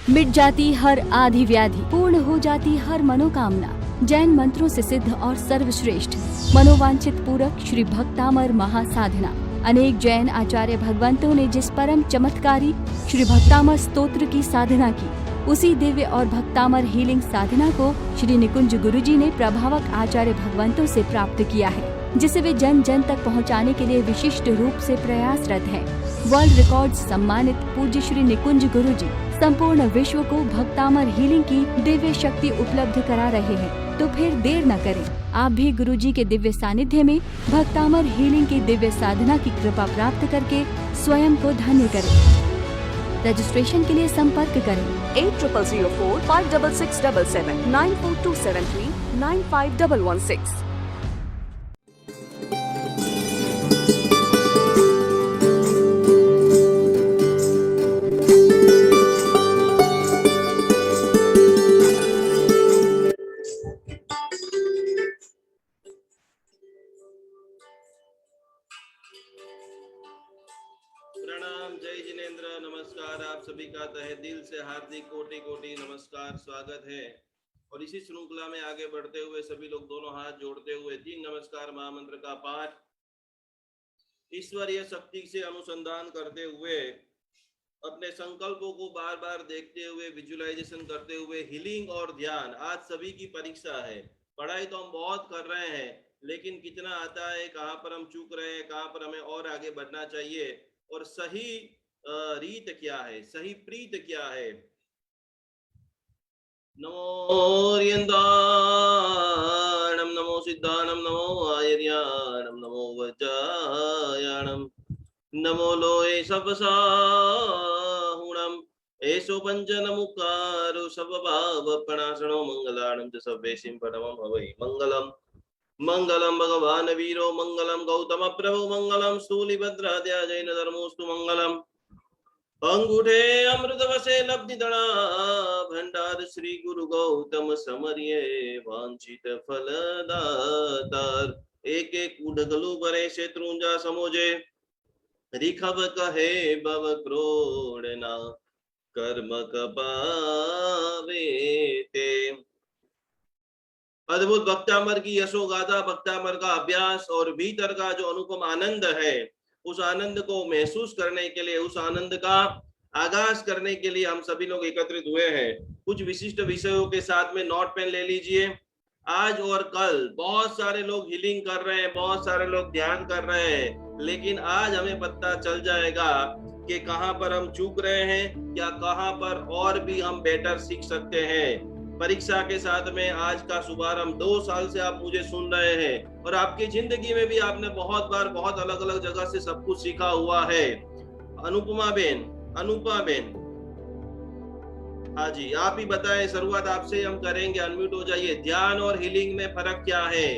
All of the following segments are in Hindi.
मिट जाती हर आधी व्याधि, पूर्ण हो जाती हर मनोकामना। जैन मंत्रों से सिद्ध और सर्वश्रेष्ठ मनोवांछित पूरक श्री भक्तामर महासाधना। अनेक जैन आचार्य भगवंतों ने जिस परम चमत्कारी श्री भक्तामर स्तोत्र की साधना की, उसी दिव्य और भक्तामर हीलिंग साधना को श्री निकुंज गुरुजी ने प्रभावक आचार्य भगवंतों से प्राप्त किया है, जिसे वे जन जन तक पहुंचाने के लिए विशिष्ट रूप से प्रयासरत हैं। वर्ल्ड रिकॉर्ड सम्मानित पूज्य श्री निकुंज गुरुजी संपूर्ण विश्व को भक्तामर हीलिंग की दिव्य शक्ति उपलब्ध करा रहे हैं। तो फिर देर न करें, आप भी गुरुजी के दिव्य सानिध्य में भक्तामर हीलिंग की दिव्य साधना की कृपा प्राप्त करके स्वयं को धन्य करें। रजिस्ट्रेशन के लिए संपर्क करें 8004 56677 94273 95116। प्रणाम, जय जिनेन्द्र, नमस्कार। आप सभी का तहे दिल से हार्दिक कोटि कोटि नमस्कार, स्वागत है। और इसी श्रृंखला में आगे बढ़ते हुए सभी लोग दोनों हाथ जोड़ते हुए 3 नमस्कार महामंत्र का पाठ ईश्वरीय शक्ति से अनुसंधान करते हुए, अपने संकल्पों को बार बार देखते हुए, विजुअलाइजेशन करते हुए, हीलिंग और ध्यान। आज सभी की परीक्षा है। पढ़ाई तो हम बहुत कर रहे हैं, लेकिन कितना आता है, कहाँ पर हम चूक रहे हैं, कहाँ पर हमें और आगे बढ़ना चाहिए, और सही रीत क्या है, सही प्रीत क्या है। नमो रियंदाणम, नमो सिद्धाणम, नमो आयर्याणम, नमो वज्रायाणम, नमो लोए सपसाहुणम, एषो पंचनमुकारो सर्वभावप्रणाशनो मंगलाणं च सर्वेषां परमं भवै मंगलम्। मंगलम भगवान वीरो मंगलम गौतम प्रभु मंगलम स्थूलिभद्राद्या जैन धर्मोस्तु मंगलम। अंगूठे अमृत वसे लब्धि दणा भंडार श्री गुरु गौतम समरिये वांछित फलदातार। एक एक उडगलु बरे शेत्रुंजा समोजे रिखब कहे भव क्रोड़ना कर्म कपावे ते। अद्भुत भक्तामर की यशोगाथा, भक्तामर का अभ्यास और भीतर का जो अनुपम आनंद है, उस आनंद को महसूस करने के लिए, उस आनंद का आगाज करने के लिए हम सभी लोग एकत्रित हुए हैं। कुछ विशिष्ट विषयों के साथ में नोट पेन ले लीजिए। आज और कल बहुत सारे लोग हीलिंग कर रहे हैं, बहुत सारे लोग ध्यान कर रहे हैं, लेकिन आज हमें पता चल जाएगा कि कहां पर हम चूक रहे हैं, या कहां पर और भी हम बेटर सीख सकते हैं। परीक्षा के साथ में आज का शुभारंभ, 2 साल से आप मुझे सुन रहे हैं, और आपकी जिंदगी में भी आपने बहुत बार बहुत अलग अलग जगह से सब कुछ सीखा हुआ है। अनुपमा बेन, हाँ जी, आप ही बताएं, शुरुआत आपसे हम करेंगे। अनम्यूट हो जाइए। ध्यान और हीलिंग में फर्क क्या है?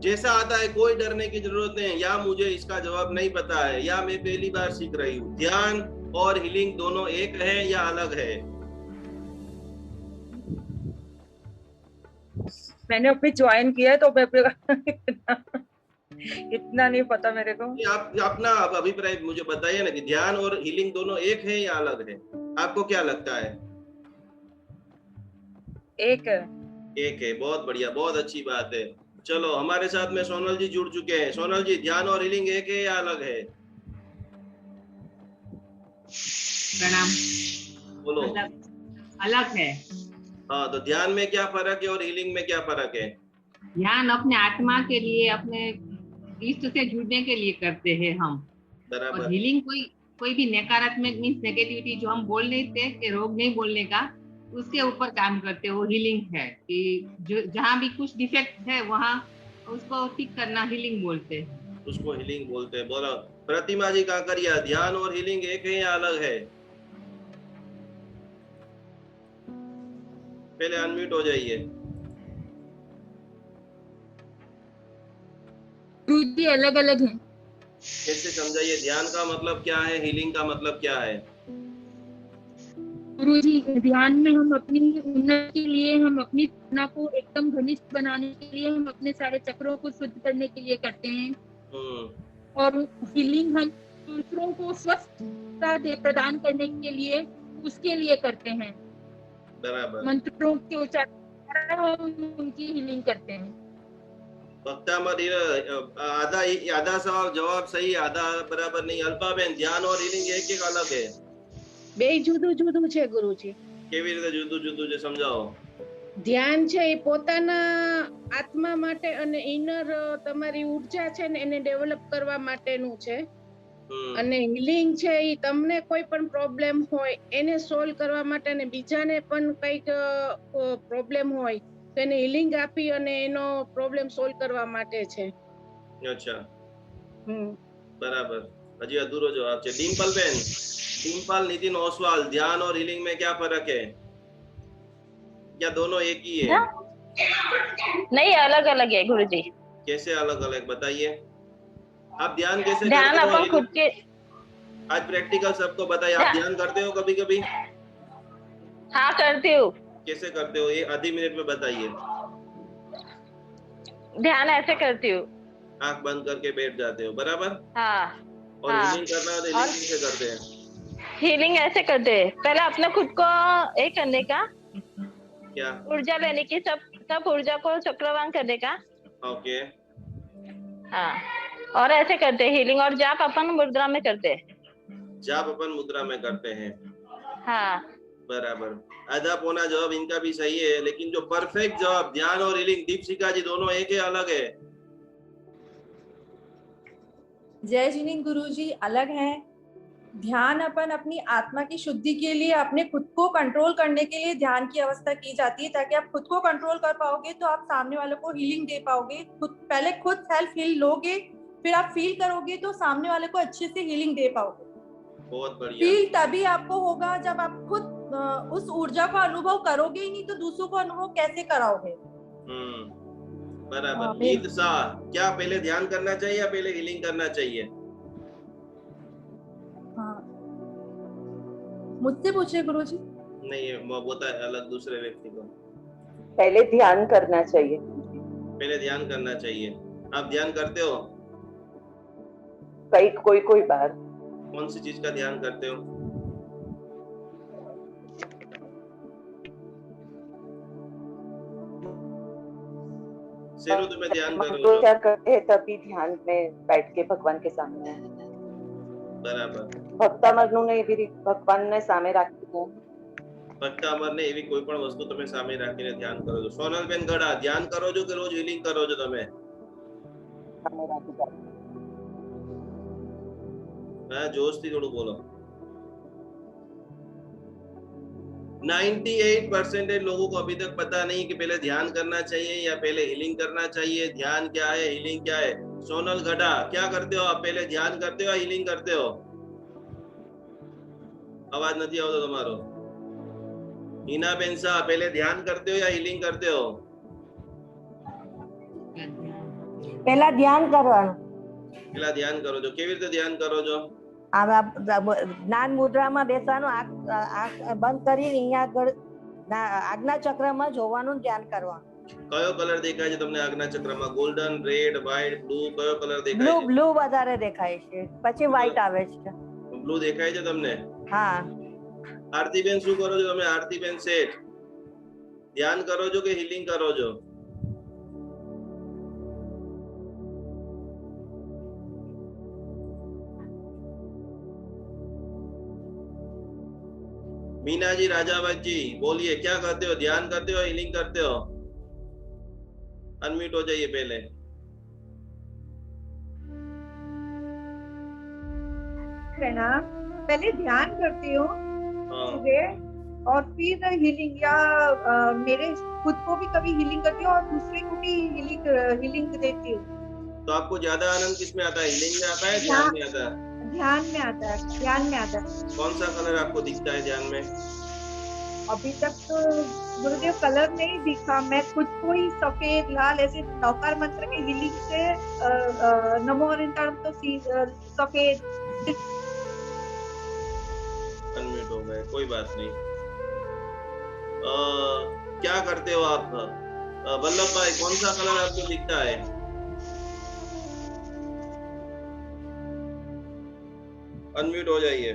जैसा आता है, कोई डरने की जरूरत नहीं, या मुझे इसका जवाब नहीं पता है, या मैं पहली बार सीख रही हूँ। ध्यान और हीलिंग दोनों एक है या अलग है? मैंने अभी ज्वाइन किया है, तो इतना नहीं पता मेरे को। आप अपना अभिप्राय मुझे बताइए ना कि ध्यान और हीलिंग दोनों एक है या अलग है? आपको क्या लगता है? एक है। बहुत बढ़िया, बहुत अच्छी बात है। चलो, हमारे साथ में सोनल जी जुड़ चुके हैं। सोनल जी, ध्यान और हीलिंग एक है या अलग है? प्रणाम। बोलो। अलग है। हाँ, तो ध्यान में क्या फर्क है और हीलिंग में क्या फर्क है? ध्यान अपने आत्मा के लिए, अपने इष्ट से जुड़ने के लिए करते हैं हम। बराबर। और हीलिंग कोई भी नकारात्मक मीन्स नेगेटिविटी जो हम बोल नहीं थे कि रोग नहीं बोलने का, उसके ऊपर काम करते हैं। वो हीलिंग है कि जो जहाँ भी कुछ डिफेक्ट है वहाँ उसको ठीक करना हीलिंग बोलते हैं। उसको हीलिंग बोलते हैं। बोलो प्रतिमा जी, काकरिया, ध्यान और हीलिंग एक है या अलग है? पहले अनम्यूट हो जाइए। गुरुजी अलग अलग है। कैसे समझाइए? ध्यान का मतलब क्या है, हीलिंग का मतलब क्या है? गुरुजी, ध्यान में हम अपनी उन्नति के लिए, हम अपनी साधना को एकदम घनिष्ठ बनाने के लिए, हम अपने सारे चक्रों को शुद्ध करने के लिए करते हैं। और हीलिंग हम दूसरों को स्वस्थता प्रदान करने के लिए उसके लिए करते हैं। बराबर। मंत्रों के उच्चारण द्वारा हम उनकी हीलिंग करते हैं। भक्तामर आधा सवाल जवाब सही, आधा बराबर नहीं। अल्पाबेन, ध्यान और हीलिंग एक एक अलग है? બે જુદું જુદું છે ગુરુજી. કેવી રીતે જુદું જુદું છે, સમજાવો. ધ્યાન છે એ પોતાના આત્મા માટે અને ઇનર તમારી ઉર્જા છે ને એને ડેવલપ કરવા માટેનું છે, અને હીલિંગ છે એ તમને કોઈ પણ પ્રોબ્લેમ હોય એને સોલ્વ કરવા માટે અને બીજાને પણ કંઈક પ્રોબ્લેમ હોય તો એને હીલિંગ આપી અને એનો પ્રોબ્લેમ સોલ્વ કરવા માટે છે. અચ્છા, બરાબર. હજી અધૂરો જવાબ છે. ડિમ્પલ બેન, ડિમ્पल नितिन ओसवाल, ध्यान और हीलिंग में क्या फर्क है? क्या दोनों एक ही है? नहीं, अलग अलग है गुरुजी. कैसे अलग अलग, बताइए. आप ध्यान कैसे ध्यान करते हो? अपन खुद के आज प्रैक्टिकल सबको बताइए. आप ध्यान करते हो कभी कभी? हाँ करती हूँ. कैसे करते हो, ये आधी मिनट में बताइए. ध्यान ऐसे करती हूँ, आंख बंद करके बैठ जाते हो, बराबर. हाँ. और हाँ. हीलिंग करना है तो हीलिंग कैसे करते हैं? हीलिंग ऐसे करते हैं, पहले अपने खुद को एक करने का, क्या? ऊर्जा लेने की, सब ऊर्जा को चक्रवान करने का. ओके. हाँ, और ऐसे करते हैं हीलिंग. और जाप अपन मुद्रा में करते हैं. जाप अपन मुद्रा में करते हैं. हाँ बराबर. आधा पौना जवाब इनका भी सही है, लेकिन जो परफेक्ट जवाब ध्यान और हीलिंग, दीपशिका जी, दोनों एक है अलग है? जय जिनेन्द्र गुरुजी, अलग है. ध्यान अपन अपनी आत्मा की शुद्धि के लिए, अपने खुद को कंट्रोल करने के लिए ध्यान की अवस्था की जाती है, ताकि आप खुद को कंट्रोल कर पाओगे तो आप सामने वालों को हीलिंग दे पाओगे. पहले खुद सेल्फ हील लोगे, फिर आप फील करोगे तो सामने वाले को अच्छे से हीलिंग दे पाओगे. बहुत बढ़िया. फील तभी आपको होगा जब आप खुद उस ऊर्जा को अनुभव करोगे ही नहीं तो दूसरों को अनुभव कैसे कराओगे. बराबर. मीत शाह, क्या पहले ध्यान करना चाहिए या पहले हीलिंग करना चाहिए? हाँ, मुझसे पूछिए गुरुजी. नहीं, वो होता है अलग दूसरे व्यक्ति को. पहले ध्यान करना चाहिए. पहले ध्यान करना चाहिए. आप ध्यान करते हो? कोई बार. कौन सी चीज का ध्यान करते हो? शेरू, तुम्हें ध्यान करो तो क्या करते हैं तभी ध्यान में बैठ के भगवान के सामने. बराबर. ભક્તામરનું ને એવી રીતે ભગવાનને સામે રાખીને. ભક્તામરને એવી કોઈ પણ વસ્તુ તમે સામે રાખીને ધ્યાન કરો છો. સોનલબેન ગડા, ધ્યાન કરો છો કે રોજ હીલિંગ કરો છો તમે? સામે રાખી. હા, જોશથી થોડું બોલો. 98% लोगों को अभी तक पता नहीं कि पहले ध्यान करना चाहिए या पहले हीलिंग करना चाहिए. ध्यान क्या है, हीलिंग क्या है? सोनल गढ़ा, क्या करते हो आप? पहले ध्यान करते हो या हीलिंग करते हो? आवाज नहीं आवतो તમારો. હિનાબેન શાહ, पहले ध्यान करते हो या हीलिंग करते हो? પહેલા ध्यान કરવાનું. પહેલા ध्यान करो છો. કેવી રીતે ध्यान करो છો? જ્ઞાન મુદ્રામાં બેસવાનું, આંખ બંધ કરીને અહીંયા આગળ આજ્ઞા ચક્રમાં જોવાનું, ધ્યાન કરવાનું. કયો કલર દેખાય છે તમને આજ્ઞા ચક્રમાં? ગોલ્ડન, રેડ, વ્હાઇટ, બ્લુ, કયો કલર દેખાય છે? બ્લુ વધારે દેખાય છે, પછી વ્હાઇટ આવે છે. બ્લુ દેખાય છે તમને? હા. આરતીબેન, શું કરો છો તમે? આરતીબેન શેઠ, ધ્યાન કરો છો કે હીલિંગ કરો છો? मीना जी, राजावत जी, बोलिए, क्या करते हो? ध्यान करते हो, हीलिंग करते हो? अनम्यूट हो जाइए पहले. पहले ध्यान करती हूँ सुबह, और फिर हीलिंग या मेरे खुद को भी कभी हीलिंग करती हूँ और दूसरे को भी हीलिंग देती हूँ. तो आपको ज्यादा आनंद किसमें आता है? हीलिंग में आता है, ध्यान में आता है? ध्यान में आता है. ध्यान में आता है. कौन सा कलर आपको दिखता है ध्यान में? अभी तक तो गुरुदेव कलर नहीं दिखा. मैं खुद को ही सफेद, लाल, ऐसे नौकार मंत्र के हीलिंग से नमो हरिंताण तो सफेद. अनम्यूट हो गए, कोई बात नहीं. क्या करते हो आप? वल्लभ भाई, कौन सा कलर आपको दिखता है? अनम्यूट हो जाइए।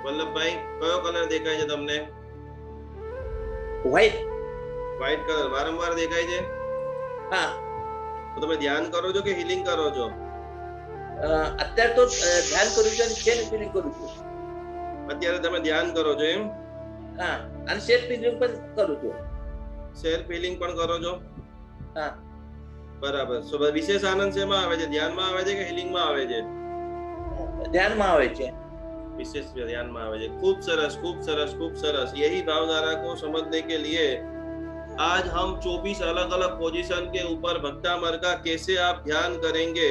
વલ્લભભાઈ કયો કલર દેખાય છે તમને? વ્હાઈટ કલર વારંવાર દેખાય છે? હા. તો તમે ધ્યાન કરો છો કે હીલિંગ કરો છો? અત્યારે તો ધ્યાન કરું છું અને સેલ્ફ ફિલિંગ કરું છું. અત્યારે તમે ધ્યાન કરો છો એમ? હા, અને સેલ્ફ ફિલિંગ પણ કરું છું. સેલ્ફ ફિલિંગ પણ કરો છો? હા. બરાબર. સો વિશેષ આનંદ શેમાં આવે છે? ધ્યાનમાં આવે છે કે હીલિંગમાં આવે છે? ધ્યાનમાં આવે છે. विशेष ध्यान में आवे। खूब सरस, खूब सरस, खूब सरस। यही भावधारा को समझने के लिए आज हम 24 अलग अलग पोजीशन के ऊपर भक्तामर का कैसे आप ध्यान करेंगे,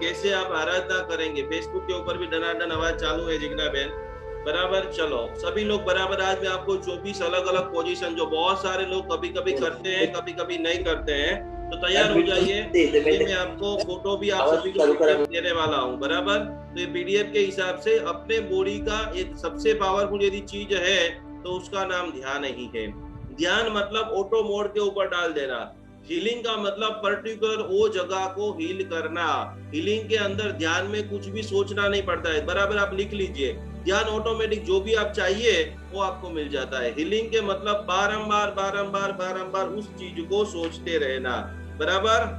कैसे आप आराधना करेंगे। फेसबुक के ऊपर भी डनाडन आवाज चालू है जिग्ना बहन, बराबर। चलो सभी लोग बराबर। आज मैं आपको 24 अलग अलग पोजीशन जो बहुत सारे लोग कभी कभी करते हैं, कभी कभी नहीं करते हैं, तो तैयार हो जाइए। ये मैं आपको फोटो भी आप सभी को देने वाला हूँ, बराबर। तो ये पीडीएफ के हिसाब से अपने बॉडी का एक सबसे पावरफुल यदि चीज है तो उसका नाम ध्यान ही है। ध्यान मतलब ऑटो मोड के ऊपर डाल देना। हीलिंग का मतलब पर्टिकुलर वो जगह को हील करना। हीलिंग के अंदर ध्यान में कुछ भी सोचना नहीं पड़ता है, बराबर। आप लिख लीजिए, ध्यान ऑटोमेटिक जो भी आप चाहिए वो आपको मिल जाता है। हीलिंग के मतलब बारंबार बारंबार बारंबार उस चीज को सोचते रहना, बराबर।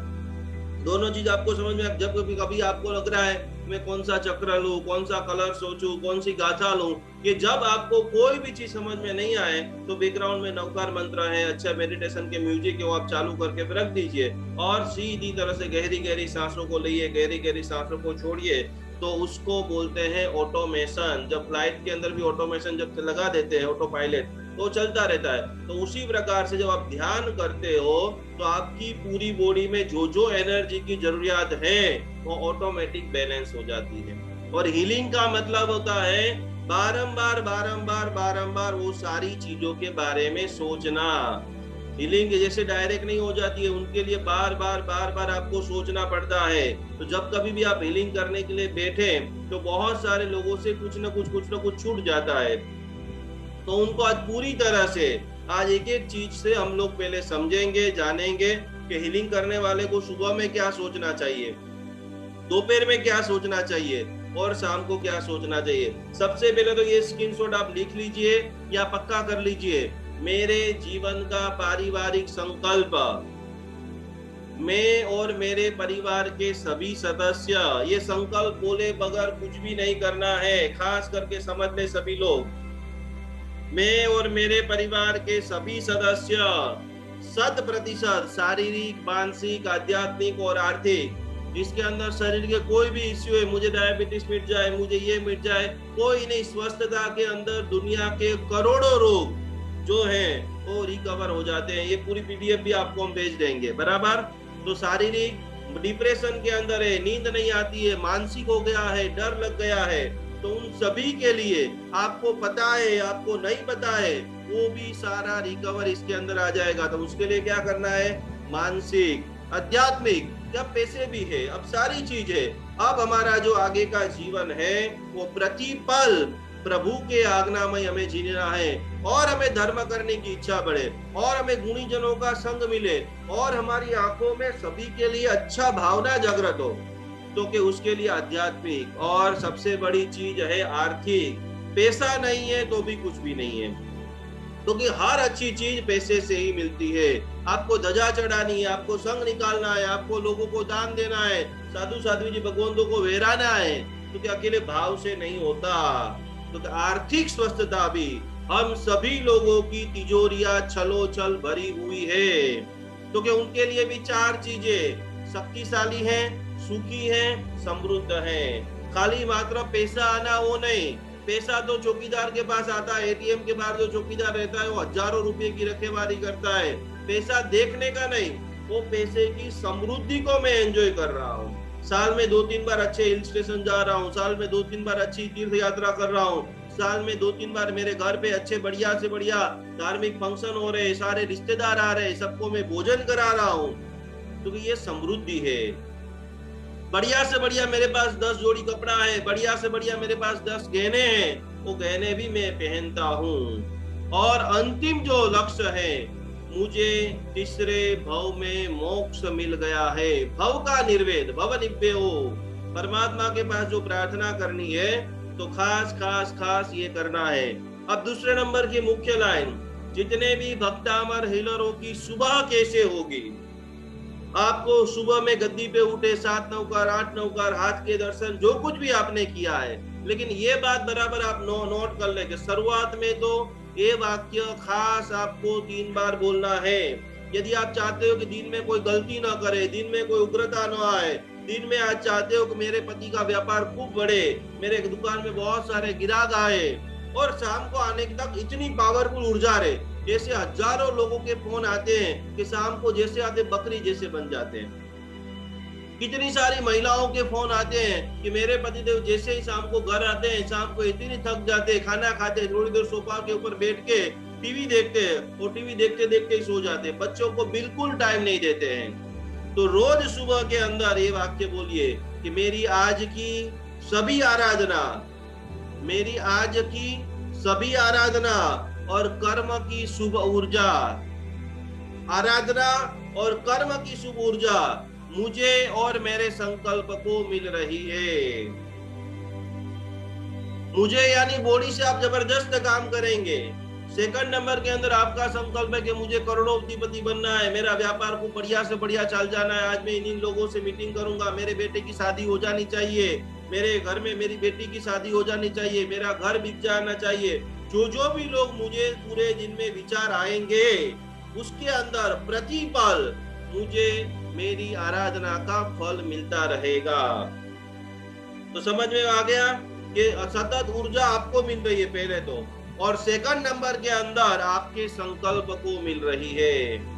दोनों चीज आपको समझ में। जब कभी आपको लग रहा है मैं कौन सा चक्र लूं, कौन सा कलर सोचूं, कौन सी गाथा लूं, ये जब आपको कोई भी चीज समझ में नहीं आए तो बैकग्राउंड में नवकार मंत्र है, अच्छा मेडिटेशन के म्यूजिक है, वो आप चालू करके रख दीजिए और सीधी तरह से गहरी गहरी सांसों को लिए, गहरी गहरी सांसों को छोड़िए। तो उसको बोलते हैं ऑटोमेशन। जब फ्लाइट के अंदर भी ऑटोमेशन जब लगा देते हैं, ऑटो पायलट, तो चलता रहता है। तो उसी प्रकार से जब आप ध्यान करते हो तो आपकी पूरी बॉडी में जो जो एनर्जी की जरूरियात है वो ऑटोमेटिक बैलेंस हो जाती है। और हीलिंग का मतलब होता है बारंबार बारंबार बारंबार वो सारी चीजों के बारे में सोचना। हीलिंग जैसे डायरेक्ट नहीं हो जाती है, उनके लिए बार बार आपको सोचना पड़ता है। तो जब कभी भी आप हीलिंग करने के लिए बैठे तो बहुत सारे लोगों से कुछ न कुछ छूट जाता है। तो उनको आज पूरी तरह से आज एक एक चीज से हम लोग पहले समझेंगे, जानेंगे कि हीलिंग करने वाले को सुबह में क्या सोचना चाहिए, दोपहर में क्या सोचना चाहिए और शाम को क्या सोचना चाहिए। सबसे पहले तो ये स्क्रीनशॉट आप लिख लीजिए या पक्का कर लीजिए। मेरे जीवन का पारिवारिक संकल्प, मैं और मेरे परिवार के सभी सदस्य, ये संकल्प बोले बगैर कुछ भी नहीं करना है। खास करके समझ ले सभी लोग, मैं और मेरे परिवार के सभी सदस्य 100% शारीरिक, मानसिक, आध्यात्मिक और आर्थिक, इसके अंदर शरीर के कोई भी इश्यू है, मुझे डायबिटीज मिट जाए, मुझे ये मिट जाए, कोई नहीं, स्वस्थता के अंदर दुनिया के करोड़ों रोग जो हैं वो रिकवर हो जाते हैं। ये पूरी पीडीएफ भी आपको हम भेज देंगे, बराबर। तो शारीरिक डिप्रेशन के अंदर है, नींद नहीं आती है, मानसिक हो गया है, डर लग गया है, तो उन सभी के लिए आपको पता है, आपको नहीं पता है, वो भी सारा रिकवर इसके अंदर आ जाएगा। तो उसके लिए क्या करना है, मानसिक, आध्यात्मिक, जब पैसे भी है, अब सारी चीज है। अब हमारा जो आगे का जीवन है वो प्रतिपल प्रभु के आज्ञामय हमें जीना है और हमें धर्म करने की इच्छा बढ़े और हमें गुणी जनों का संग मिले और हमारी आंखों में सभी के लिए अच्छा भावना जागृत हो। तो कि उसके लिए आध्यात्मिक और सबसे बड़ी चीज है आर्थिक। पैसा नहीं है तो भी कुछ भी नहीं है, क्योंकि हर अच्छी चीज पैसे से ही मिलती है। आपको ध्वजा चढ़ानी है, आपको संग निकालना है, आपको लोगों को दान देना है, साधु साध्वी जी भगवंतों को वेराना है, तो कि अकेले भाव से नहीं होता। तो आर्थिक स्वस्थता भी हम सभी लोगों की तिजोरियां छलोछल भरी हुई है। तो कि उनके लिए भी 4 चीजें शक्तिशाली हैं, सुखी हैं, समृद्ध हैं। खाली मात्र पैसा आना वो नहीं। पैसा तो चौकीदार के पास आता है, एटीएम के बाहर जो चौकीदार रहता है वो हजारों रुपए की रखेवाली करता है। पैसा देखने का नहीं, वो पैसे की समृद्धि को मैं एंजॉय कर रहा हूँ। साल में 2-3 बार अच्छे हिल स्टेशन जा रहा हूँ, साल में 2-3 बार अच्छी तीर्थ यात्रा कर रहा हूँ, साल में 2-3 बार मेरे घर पे अच्छे बढ़िया से बढ़िया धार्मिक फंक्शन हो रहे, सारे रिश्तेदार आ रहे, सबको मैं भोजन करा रहा हूँ। तो ये समृद्धि है। बढ़िया से बढ़िया मेरे पास 10 जोड़ी कपड़ा है, बढ़िया से बढ़िया मेरे पास 10 गहने हैं, वो गहने भी मैं पहनता हूँ। और अंतिम जो लक्ष्य है मुझे तीसरे भव में मोक्ष मिल गया है। भव का निर्वेद, भव निव्यो, परमात्मा के पास जो प्रार्थना करनी है तो खास ये करना है। अब दूसरे नंबर की मुख्य लाइन, जितने भी भक्तामर हीलरों की सुबह कैसे होगी। आपको सुबह में गद्दी पे उठे, 7 नौकर 8 नौकर, हाथ के दर्शन, जो कुछ भी आपने किया है, लेकिन ये बात बराबर आप नोट कर ले कि शुरुआत में तो ये वाक्य खास आपको 3 बार बोलना है। यदि आप चाहते हो कि दिन में कोई गलती ना करे, दिन में कोई उग्रता ना आए, दिन में आज चाहते हो कि मेरे पति का व्यापार खूब बढ़े, मेरे दुकान में बहुत सारे ग्राहक आए, और शाम को आने तक इतनी पावरफुल ऊर्जा रहे, जैसे हजारों लोगों के फोन आते हैं कि शाम को जैसे आते बकरी जैसे बन जाते हैं। कितनी सारी महिलाओं के फोन आते हैं कि मेरे पतिदेव जैसे ही शाम को घर आते हैं, शाम को इतनी थक जाते हैं, खाना खाते हैं, थोड़ी देर सोफा के ऊपर बैठ के टीवी देखते हैं और टीवी देखते देखते ही सो जाते हैं, बच्चों को बिल्कुल टाइम नहीं देते हैं। तो रोज सुबह के अंदर ये वाक्य बोलिए कि मेरी आज की सभी आराधना, मेरी आज की सभी आराधना और कर्म की शुभ ऊर्जा, आराधना और कर्म की शुभ ऊर्जा मुझे और मेरे संकल्प को मिल रही है। मुझे यानी बॉडी से आप जबरदस्त काम करेंगे। सेकंड नंबर के अंदर आपका संकल्प है कि मुझे करोड़पति बनना है, मेरा व्यापार को बढ़िया से बढ़िया चल जाना है, आज मैं इन लोगों से मीटिंग करूंगा, मेरे बेटे की शादी हो जानी चाहिए, मेरे घर में मेरी बेटी की शादी हो जानी चाहिए, मेरा घर बिक जाना चाहिए। जो भी लोग मुझे पूरे दिन में विचार आएंगे, उसके अंदर प्रतिपल मुझे मेरी आराधना का फल मिलता रहेगा। तो समझ में आ गया कि सतत ऊर्जा आपको मिल रही है पहले तो, और सेकंड नंबर के अंदर आपके संकल्प को मिल रही है।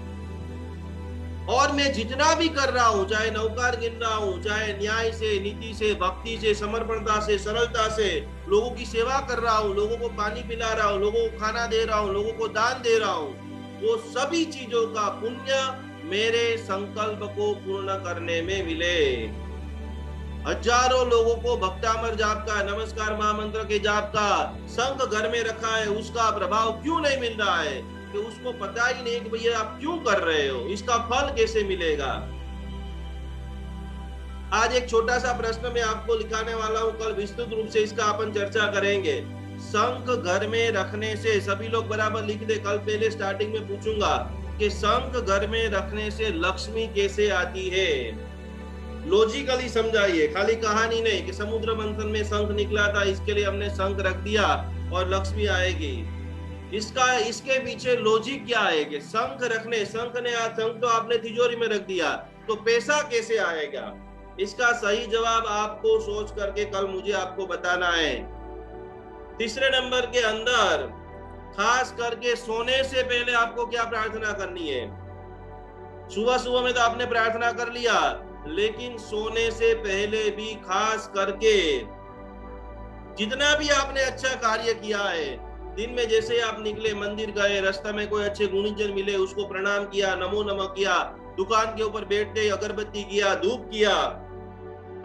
और मैं जितना भी कर रहा हूं, चाहे नौकार गिन रहा हूं, चाहे न्याय से, नीति से, भक्ति से, समर्पणता से, सरलता से लोगों की सेवा कर रहा हूं, लोगों को पानी पिला रहा हूं, लोगों को खाना दे रहा हूं, लोगों को दान दे रहा हूं, वो सभी चीजों का पुण्य मेरे संकल्प को पूर्ण करने में मिले। हजारों लोगों को भक्तामर जाप का, नमस्कार महामंत्र के जाप का संघ घर में रखा है, उसका प्रभाव क्यों नहीं मिल रहा है? कि उसको पता ही नहीं कि भैया आप क्यों कर रहे हो, इसका फल कैसे मिलेगा। आज एक छोटा सा प्रश्न मैं आपको लिखाने वाला हूं, कल विस्तृत रूप से इसका अपन चर्चा करेंगे। शंख घर में रखने से, सभी लोग बराबर लिख दे, कल पहले स्टार्टिंग में पूछूंगा कि शंख घर में रखने से लक्ष्मी कैसे आती है। लॉजिकली समझाइए, खाली कहानी नहीं कि समुद्र मंथन में शंख निकला था, इसके लिए हमने शंख रख दिया और लक्ष्मी आएगी। इसके पीछे लॉजिक क्या है कि शंख रखने, शंख तो आपने तिजोरी में रख दिया तो पैसा कैसे आएगा? इसका सही जवाब आपको सोच करके कल मुझे आपको बताना है। तीसरे नंबर के अंदर खास करके सोने से पहले आपको क्या प्रार्थना करनी है? सुबह में तो आपने प्रार्थना कर लिया, लेकिन सोने से पहले भी खास करके जितना भी आपने अच्छा कार्य किया है, दिन में जैसे आप निकले, मंदिर गए, रास्ता में कोई अच्छे गुणीजन मिले, उसको प्रणाम किया, नमो नमः किया, दुकान के ऊपर बैठते अगरबत्ती किया, धूप किया,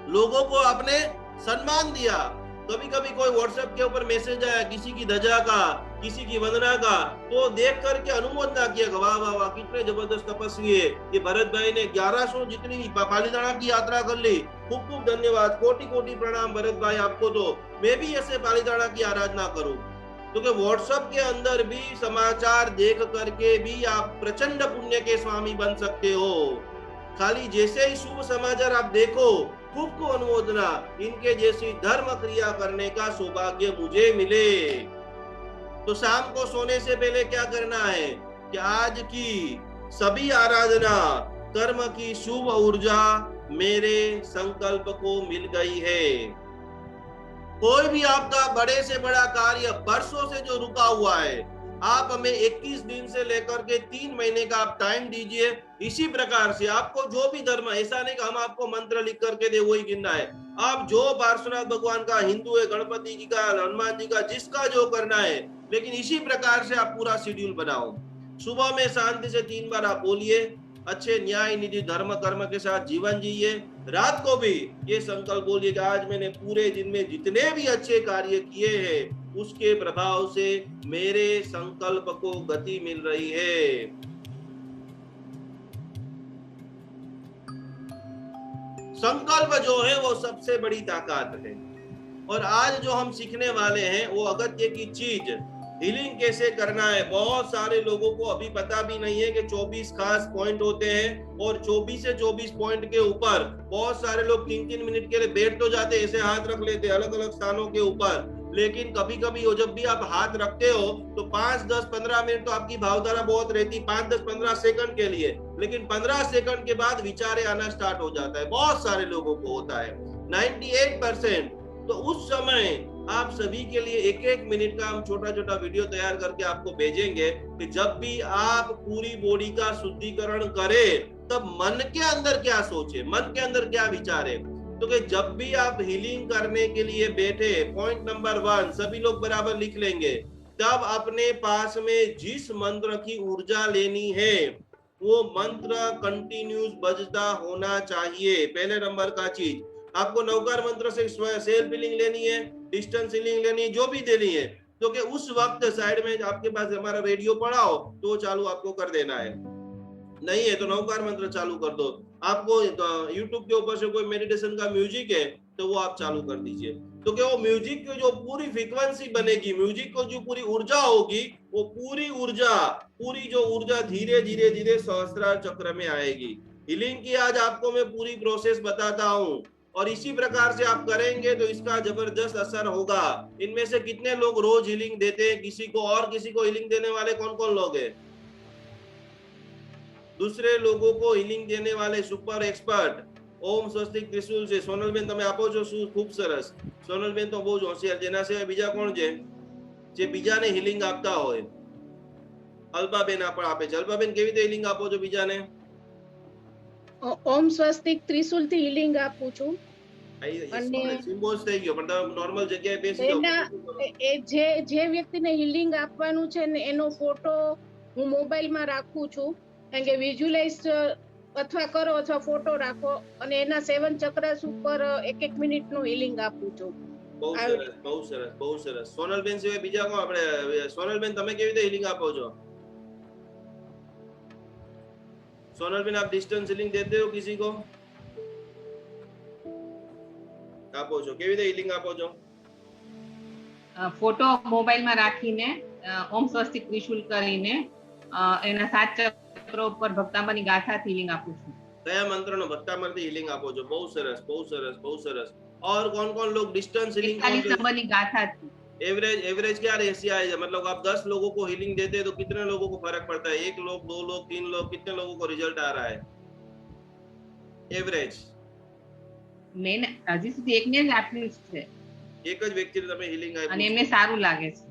लोगों को आपने सम्मान दिया। कभी कभी कोई व्हाट्सएप के ऊपर मैसेज आया किसी की ध्वजा का, किसी की वंदना का, तो देख करके अनुमोदना किया, वाह वाह वाह कितने जबरदस्त तपस्वी है ये भरत भाई ने, 1100 जितनी पालीताना की यात्रा कर ली, खूब खूब धन्यवाद, कोटि कोटि प्रणाम भरत भाई आपको। तो मैं भी ऐसे पालीताना की आराधना करूं, क्योंकि व्हाट्सएप के अंदर भी समाचार देख करके भी आप प्रचंड पुण्य के स्वामी बन सकते हो। खाली जैसे ही शुभ समाचार आप देखो, खूब को अनुमोदना, इनके जैसी धर्म क्रिया करने का सौभाग्य मुझे मिले। तो शाम को सोने से पहले क्या करना है कि आज की सभी आराधना, कर्म की शुभ ऊर्जा मेरे संकल्प को मिल गई है। कोई भी आपका बड़े से बड़ा कार्य वर्षों से जो रुका हुआ है, आप हमें 21 दिन से लेकर के 3 महीने का आप टाइम दीजिए। इसी प्रकार से आपको जो भी धर्म, ऐसा नहीं कि हम आपको मंत्र लिख करके दे वही गिनना है, आप जो पार्श्वनाथ भगवान का, हिंदू है, गणपति जी का, हनुमान जी का, जिसका जो करना है, लेकिन इसी प्रकार से आप पूरा शेड्यूल बनाओ। सुबह में शांति से 3 बार आप बोलिए, अच्छे न्याय निधि धर्म कर्म के साथ जीवन जिए। रात को भी ये संकल्प बोलिए कि आज मैंने पूरे दिन में जितने भी अच्छे कार्य किए हैं, उसके प्रभाव से मेरे संकल्प को गति मिल रही है। संकल्प जो है वो सबसे बड़ी ताकत है। और आज जो हम सीखने वाले हैं वो अगत्य की चीज, हीलिंग कैसे करना है। बहुत सारे लोगों को अभी पता भी नहीं है कि 24 खास पॉइंट होते हैं और 24 से 24 पॉइंट के ऊपर बहुत सारे लोग 3-3 मिनट के लिए बैठ तो जाते, ऐसे हाथ रख लेते अलग अलग स्थानों के ऊपर। लेकिन कभी कभी जब भी आप हाथ रखते हो तो 5, 10, 15 मिनट तो आपकी भावधारा बहुत रहती, 5, 10, 15 सेकंड के लिए, लेकिन 15 सेकंड के बाद विचारे आना स्टार्ट हो जाता है। बहुत सारे लोगों को होता है, 98%। तो उस समय आप सभी के लिए 1-1 मिनट का हम छोटा छोटा वीडियो तैयार करके आपको भेजेंगे कि जब भी आप पूरी बॉडी का शुद्धिकरण करें तब मन के अंदर क्या सोचे, मन के अंदर क्या विचारे। तो कि जब भी आप हीलिंग करने के लिए बैठे, पॉइंट नंबर 1 सभी लोग बराबर लिख लेंगे, तब अपने पास में जिस मंत्र की ऊर्जा लेनी है वो मंत्र कंटिन्यूस बजता होना चाहिए। पहले नंबर का चीज, आपको नवकार मंत्र से सेल्फ हीलिंग लेनी है, डिस्टेंस हीलिंग लेनी है, जो भी देनी है, तो कि उस वक्त साइड में आपके पास हमारा रेडियो पड़ा हो तो वो चालू आपको कर देना है। नहीं है तो नवकार मंत्र चालू कर दो। आपको YouTube के ऊपर से कोई मेडिटेशन का म्यूजिक है तो वो आप चालू कर दीजिए। तो क्या वो म्यूजिक की जो पूरी फ्रीक्वेंसी बनेगी, म्यूजिक को जो पूरी ऊर्जा होगी, वो पूरी जो ऊर्जा धीरे धीरे धीरे सहस्त्रार चक्र में आएगी। हीलिंग की आज आपको मैं पूरी प्रोसेस बताता हूँ और इसी प्रकार से आप करेंगे तो इसका जबरदस्त असर होगा। इनमें से कितने लोग रोज हीलिंग देते हैं किसी को, और किसी को हीलिंग देने वाले कौन कौन लोग हैं? दूसरे लोगों को हीलिंग देने वाले सुपर एक्सपर्ट ओम स्वस्तिक त्रिशूल से सोनलबेन તમે આપો છો, ખૂબ સરસ। સોનલબેન તો બહુ જ હોશિયાર, જેના સિવાય બીજા કોણ છે જે બીજાને હીલિંગ આપતા હોય? અલ્પાબેન આપે છે। અલ્પાબેન કેવી રીતે હીલિંગ આપો છો બીજાને? ઓમ સ્વસ્તિક ત્રિશુલ થી હિલિંગ આપું છું। અને સિમ્બોલ્સ થઈ ગયો, પણ તમે નોર્મલ જગ્યાએ બેસી જાઓ। જે વ્યક્તિને હિલિંગ આપવાનું છે ને એનો ફોટો હું મોબાઈલમાં રાખું છું, કારણ કે વિઝ્યુલાઇઝ અથવા કરો અથવા ફોટો રાખો અને એના 7 ચક્રસ ઉપર 1-1 મિનિટનું હિલિંગ આપું છું। બહુ સરસ, બહુ સરસ, બહુ સરસ। સોનલબેન સિવાય બીજા કોણ? આપણે સોનલબેન તમે કેવી રીતે હીલિંગ આપો છો? सोनलबेन आप डिस्टेंस हीलिंग देते हो किसी को? આપો છો કેવી રીતે હીલિંગ આપો છો? ફોટો મોબાઈલમાં રાખીને ઓમ સ્વસ્તિક ત્રિશુલ કરીને એના 7 ચક્રો ઉપર ભક્તાંબરની ગાથાથી हीलिंग આપું છું। કયા મંત્રનો ભક્તાંબરથી हीलिंग આપો છો? બહુ સરસ, બહુ સરસ, બહુ સરસ। और कौन कौन लोग डिस्टेंस हीलिंग? 41 નંબરની ગાથાથી। एवरेज क्या रेशियो है? मतलब आप 10 लोगों को हीलिंग देते हैं तो कितने लोगों को फर्क पड़ता है? 1 लोग, 2 लोग, 3 लोग, कितने लोगों को रिजल्ट आ रहा है एवरेज? મેં હજી સુધી એકને જ આપ્યું છે, એક જ વ્યક્તિને તમે હીલિંગ આપ્યું અને એમને સારું લાગે છે।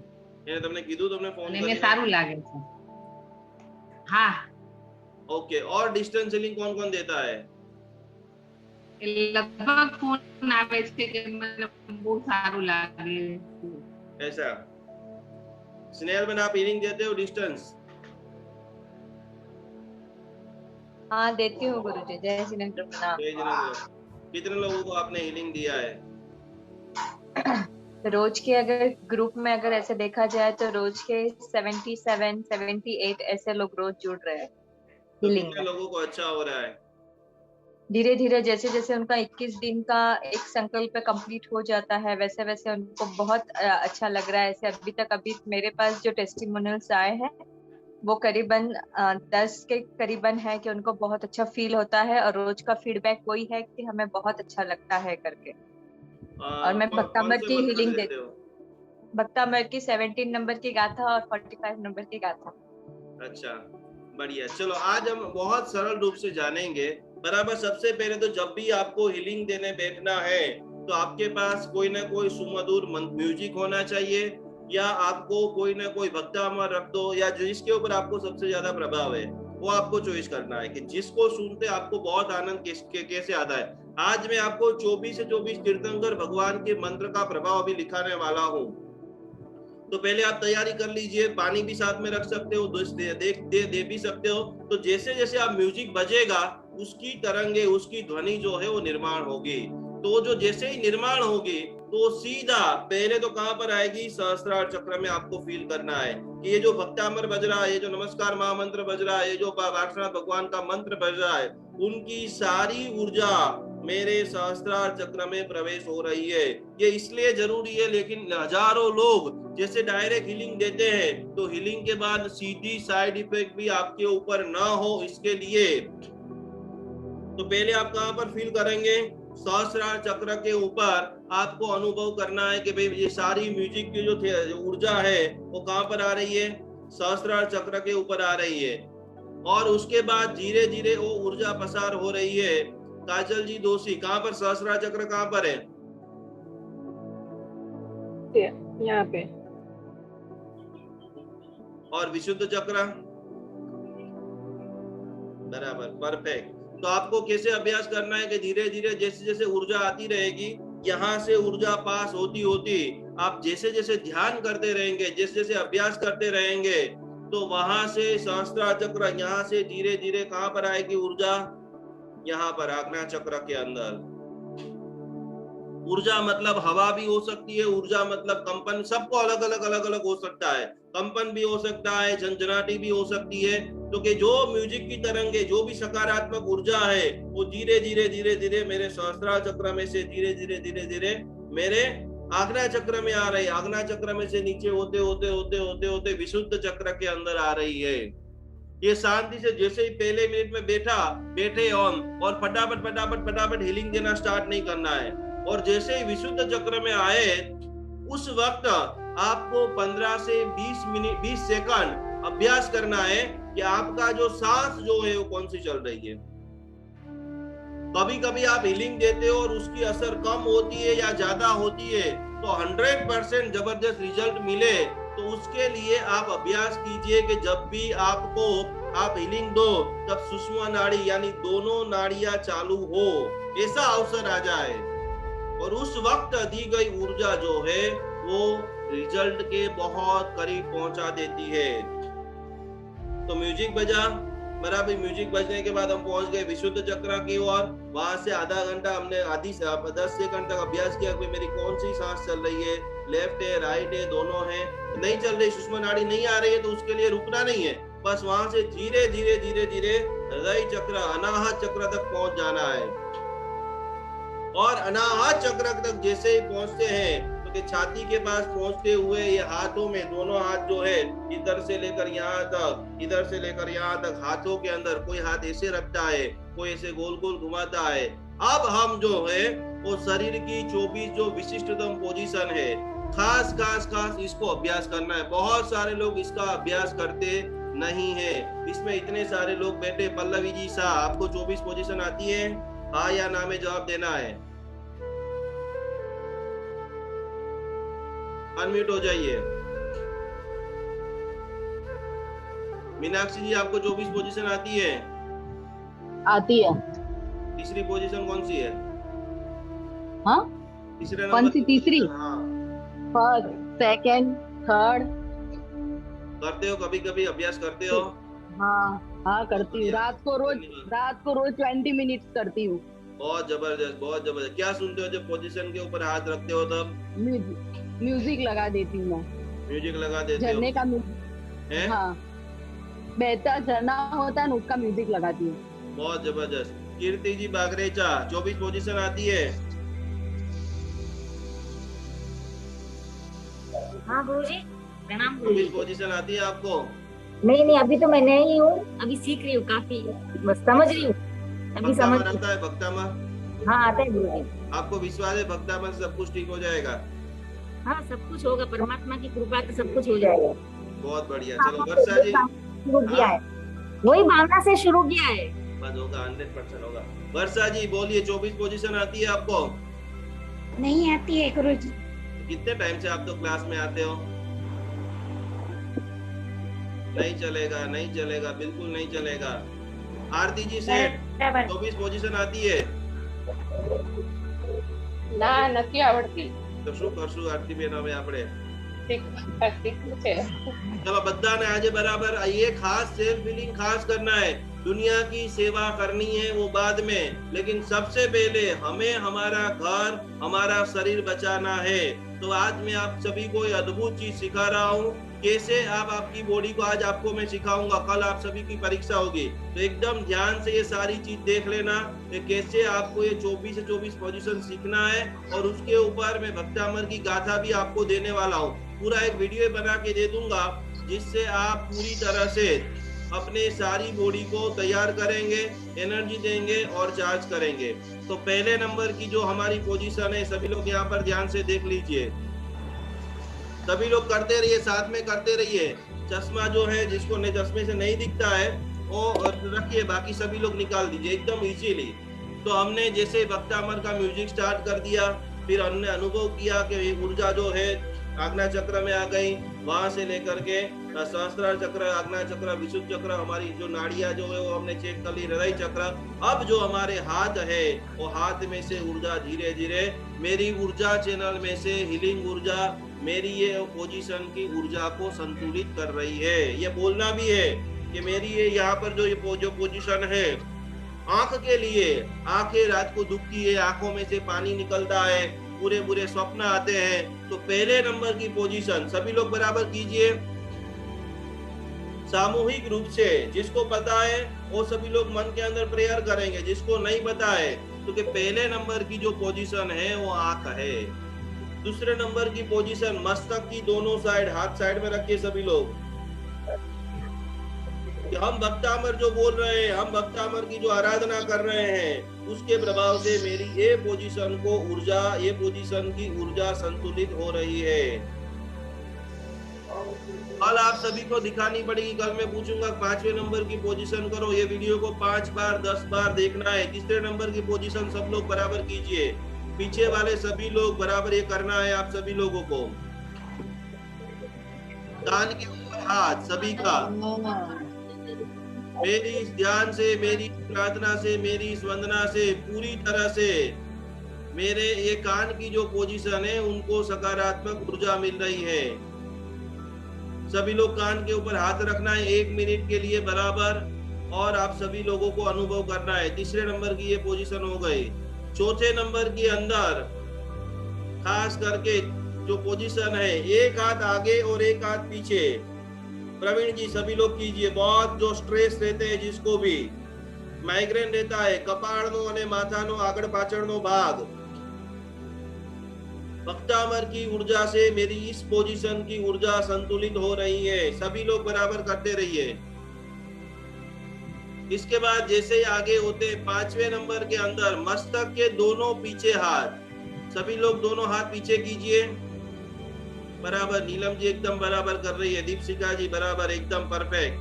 એને તમને કીધું, તમને ફોન અને કરીને? એમને સારું લાગે છે। હા, ओके। और डिस्टेंस हीलिंग कौन कौन देता है? લગભગ ફોન આવે છે કે મને બહુ સારું લાગે છે। ऐसा स्नेहल में आप हीलिंग देते हो डिस्टेंस? हाँ देती हूँ गुरुजी। जय जिनेंद्र प्रणाम। जय जिनेंद्र। कितने लोगों को आपने हीलिंग दिया है? रोज के अगर ग्रुप में अगर ऐसे देखा जाए तो रोज के 77, 78 ऐसे लोग रोज जुड़ रहे हैं हीलिंग में। कितने लोगों को अच्छा हो रहा है? धीरे धीरे जैसे जैसे उनका 21 दिन का एक संकल्प कंप्लीट हो जाता है वैसे वैसे उनको बहुत अच्छा लग रहा है। ऐसे अभी मेरे पास जो टेस्टिमोनियल्स आए हैं वो करीबन 10 के करीबन है कि उनको बहुत अच्छा फील होता है और रोज का फीडबैक वही है कि हमें बहुत अच्छा लगता है करके। और मैं भक्तांबर की हीलिंग देती हूँ। भक्तांबर की 17 नंबर की गाथा और 45 नंबर की गाथा। अच्छा, बढ़िया। चलो आज हम बहुत सरल रूप से जानेंगे। बराबर, सबसे पहले तो जब भी आपको हीलिंग देने बैठना है तो आपके पास कोई ना कोई सुमधुर म्यूजिक होना चाहिए, या आपको कोई ना कोई भक्तामर रख दो, या जिसके ऊपर आपको सबसे ज्यादा प्रभाव है वो आपको चॉइस करना है कि जिसको सुनते आपको बहुत आनंद कैसे आता है। आज मैं आपको 24 से 24 तीर्थंकर भगवान के मंत्र का प्रभाव भी लिखाने वाला हूँ। तो पहले आप तैयारी कर लीजिए, पानी भी साथ में रख सकते हो, दे भी सकते हो। तो जैसे जैसे आप म्यूजिक बजेगा उसकी तरंगे, उसकी ध्वनि जो है वो निर्माण होगी। तो जो जैसे ही निर्माण होगी तो सीधा पहले तो कहां पर आएगी? सहस्त्रार चक्र में आपको फील करना है कि ये जो भक्तामर बज रहा है, ये जो नमस्कार महामंत्र बज रहा है, ये जो पार्श्वनाथ भगवान का मंत्र बज रहा है, उनकी सारी ऊर्जा मेरे सहस्त्रार चक्र में प्रवेश हो रही है। ये इसलिए जरूरी है, लेकिन हजारों लोग जैसे डायरेक्ट हीलिंग देते हैं तो हीलिंग के बाद सीधी साइड इफेक्ट भी आपके ऊपर ना हो, इसके लिए तो पहले आप कहां पर फील करेंगे? सहस्त्रार चक्र के ऊपर आपको अनुभव करना है कि भाई ये सारी म्यूजिक की जो ऊर्जा है वो कहां पर आ रही है? सहस्त्रार चक्र के ऊपर आ रही है। और उसके बाद धीरे धीरे वो ऊर्जा पसार हो रही है। काजल जी दोषी, कहां पर सहस्त्रार चक्र कहां पर है? यहाँ पे। और विशुद्ध चक्र? बराबर, परफेक्ट। तो आपको कैसे अभ्यास करना है कि धीरे धीरे जैसे जैसे ऊर्जा आती रहेगी, यहाँ से ऊर्जा पास होती होती आप जैसे जैसे ध्यान करते रहेंगे, जैसे जैसे अभ्यास करते रहेंगे, तो वहां से सहस्त्रार चक्र यहाँ से धीरे धीरे कहां पर आएगी ऊर्जा? यहाँ पर आज्ञा चक्र के अंदर। ऊर्जा मतलब हवा भी हो सकती है, ऊर्जा मतलब कंपन, सबको अलग अलग हो सकता है। कंपन भी हो सकता है, झंझनाटी भी हो सकती है। तो कि जो म्यूजिक की तरंगे, जो भी सकारात्मक ऊर्जा है, वो धीरे धीरे मेरे सहस्त्रार चक्र में से धीरे मेरे आज्ञा चक्र में आ रही है। आज्ञा चक्र में से नीचे होते विशुद्ध चक्र के अंदर आ रही है। ये शांति से जैसे ही पहले मिनट में बैठे और फटाफट हीलिंग देना स्टार्ट नहीं करना है। और जैसे ही विशुद्ध चक्र में आए, उस वक्त आपको 15 से 20 सेकंड अभ्यास करना है कि आपका जो सांस जो है वो कौन सी चल रही है। कभी कभी आप हीलिंग देते हो और उसकी असर कम होती है या ज्यादा होती है, तो 100% जबरदस्त रिजल्ट मिले तो उसके लिए आप अभ्यास कीजिए कि जब भी आप हीलिंग दो तब सुषमा नाड़ी यानी दोनों नाड़ियां चालू हो, ऐसा अवसर आ जाए और उस वक्त दी गई ऊर्जा जो है वो रिजल्ट के बहुत करीब पहुंचा देती है। तो म्यूजिक बजा, बराबर। म्यूजिक बजने के बाद हम पहुंच गए विशुद्ध चक्र की ओर। वहां से आधा घंटा हमने 10 सेकंड तक अभ्यास किया कि मेरी कौन सी सांस चल रही है, लेफ्ट है, राइट है, दोनों है। नहीं चल रही, सुषमा नाड़ी नहीं आ रही है, तो उसके लिए रुकना नहीं है, बस वहां से धीरे धीरे हृदय चक्र, अनाहत चक्र तक पहुंच जाना है। और अनाहत चक्र तक जैसे ही पहुंचते हैं तो छाती के पास पहुंचते हुए ये हाथों में, दोनों हाथ जो है इधर से लेकर यहाँ तक, इधर से लेकर यहाँ तक, हाथों के अंदर कोई हाथ ऐसे रखता है, कोई ऐसे गोल गोल घुमाता है। अब हम जो है वो शरीर की 24 जो विशिष्टतम पोजीशन है, खास इसको अभ्यास करना है। बहुत सारे लोग इसका अभ्यास करते नहीं है। इसमें इतने सारे लोग बैठे। पल्लवी जी शाह, आपको 24 पोजीशन आती है? हाँ या ना में जवाब देना है। अनम्यूट हो जाइए। मीनाक्षी जी, आपको 24 पोजीशन आती है? आती है। तीसरी पोजीशन कौन सी है? हाँ, तीसरे कौन सी? तीसरी? हाँ, फर्स्ट, सेकंड, थर्ड। करते हो कभी कभी अभ्यास करते हो? हाँ करती हूँ। रात को रोज 20 मिनट्स करती हूँ। बहुत जबरदस्त। क्या सुनते हो जब पोजीशन के ऊपर हाथ रखते हो? तब म्यूजिक लगा देती हूँ मैं। म्यूजिक लगा देते हो? झरने का म्यूजिक। हाँ, बहता झरना होता है ना, उसका म्यूजिक लगाती हूँ। बहुत जबरदस्त। कीर्ति जी बागरेचा, 24 पोजीशन आती है? हाँ गुरुजी, प्रणाम। 24 पोजीशन आती है आपको? नहीं, अभी तो मैं नहीं हूँ, अभी सीख रही हूँ, काफी बस समझ रही हूँ अभी। समझ आता है भक्तामा? हाँ, आता है गुरुजी। आपको विश्वास है भक्तामा से सब कुछ ठीक हो जाएगा? हाँ, सब कुछ होगा, परमात्मा की कृपा से सब कुछ हो जाएगा। बहुत बढ़िया। चलो वर्षा जी, शुरू किया है, वही भावना से शुरू किया है, बस होगा, 100% होगा। वर्षा जी बोलिए, 24 पोजीशन आती है आपको? नहीं आती है गुरुजी। कितने टाइम से आप तो क्लास में आते हो? नहीं चलेगा, बिल्कुल नहीं चलेगा। आरती जी सेठ, 24 पोजीशन आती है? ના, નથી આવડતી। તો શું કરશું આરતી બેન હવે આપણે? શીખવું છે। ચલો બધાને આજે બરાબર ये खास सेल्फ हीलिंग खास करना है। दुनिया की सेवा करनी है वो बाद में, लेकिन सबसे पहले हमें हमारा घर, हमारा शरीर बचाना है। तो आज मैं आप सभी को ये अद्भुत चीज सिखा रहा हूँ, कैसे आप आपकी बॉडी को, आज आपको मैं सिखाऊंगा, कल आप सभी की परीक्षा होगी, तो एकदम ध्यान से ये सारी चीज देख लेना कि कैसे आपको ये 24 से 24 पोजीशन सीखना है। और उसके ऊपर मैं भक्तामर की गाथा भी आपको देने वाला हूँ, पूरा एक वीडियो बना के दे दूंगा, जिससे आप पूरी तरह से अपने सारी बॉडी को तैयार करेंगे, एनर्जी देंगे और चार्ज करेंगे। तो पहले नंबर की जो हमारी पोजीशन है, सभी लोग यहाँ पर ध्यान से देख लीजिए, सभी लोग करते रहिए, साथ में करते रहिए। चश्मा जो है, जिसको चश्मे से नहीं दिखता है वो रखिए, बाकी सभी लोग निकाल दीजिए एकदम इजीली। तो हमने जैसे भक्तामर का म्यूजिक स्टार्ट कर दिया, फिर हमने अनुभव किया कि ऊर्जा जो है आज्ञा चक्र में आ गई, वहां से लेकर के सहस्त्रार चक्र, आज्ञा चक्र, विशुद्ध चक्र, हमारी जो नाड़ियां जो है वो हमने चेक कर ली, हृदय चक्र। अब जो हमारे हाथ है, वो हाथ में से ऊर्जा धीरे धीरे मेरी ऊर्जा चैनल में से हीलिंग ऊर्जा मेरी ये पोजीशन की ऊर्जा को संतुलित कर रही है। ये बोलना भी है कि मेरी ये यहाँ पर जो पोजीशन है, आंख के लिए, आंखें रात को दुखती है, आंखों में से पानी निकलता है, पूरे बुरे स्वप्न आते हैं। तो पहले नंबर की पोजीशन सभी लोग बराबर कीजिए, सामूहिक रूप से। जिसको पता है वो सभी लोग मन के अंदर प्रेयर करेंगे, जिसको नहीं पता है तो कि पहले नंबर की जो पोजीशन है वो आंख है। दूसरे नंबर की पोजीशन मस्तक की दोनों साइड, हाथ साइड में रखिए सभी लोग। हम भक्तामर जो बोल रहे हैं, हम भक्तामर की जो आराधना कर रहे हैं, उसके प्रभाव से मेरी ये पोजीशन को ऊर्जा, ये पोजीशन की ऊर्जा संतुलित हो रही है। कल आप सभी को दिखानी पड़ेगी, कल मैं पूछूंगा 5वें नंबर की पोजीशन करो, ये वीडियो को 5 बार 10 बार देखना है। तीसरे नंबर की पोजीशन सब लोग बराबर कीजिए, पीछे वाले सभी लोग बराबर ये करना है आप सभी लोगों को। कान के ऊपर हाथ सभी का, मेरी इस ध्यान से, मेरी प्रार्थना से, मेरी इस वंदना से पूरी तरह से मेरे ये कान की जो पोजीशन है उनको सकारात्मक ऊर्जा मिल रही है। सभी लोग कान के ऊपर हाथ रखना है 1 मिनट के लिए बराबर, और आप सभी लोगों को अनुभव करना है। तीसरे नंबर की ये पोजीशन हो गई। चौथे नंबर के अंदर खास करके जो पोजीशन है, एक हाथ आगे और एक हाथ पीछे। प्रवीण जी सभी लोग कीजिए। बहुत जो स्ट्रेस रहते हैं, जिसको भी माइग्रेन रहता है, कपाळनो અને માથાનો આગળ પાછળનો ભાગ, भक्तामर की ऊर्जा से मेरी इस पोजीशन की ऊर्जा संतुलित हो रही है। सभी लोग बराबर करते रहिए। इसके बाद जैसे ही आगे होते 5वें नंबर के अंदर मस्तक के दोनों पीछे हाथ, सभी लोग दोनों हाथ पीछे कीजिए बराबर। नीलम जी एकदम बराबर कर रही है, दीपशिका जी बराबर, एकदम परफेक्ट।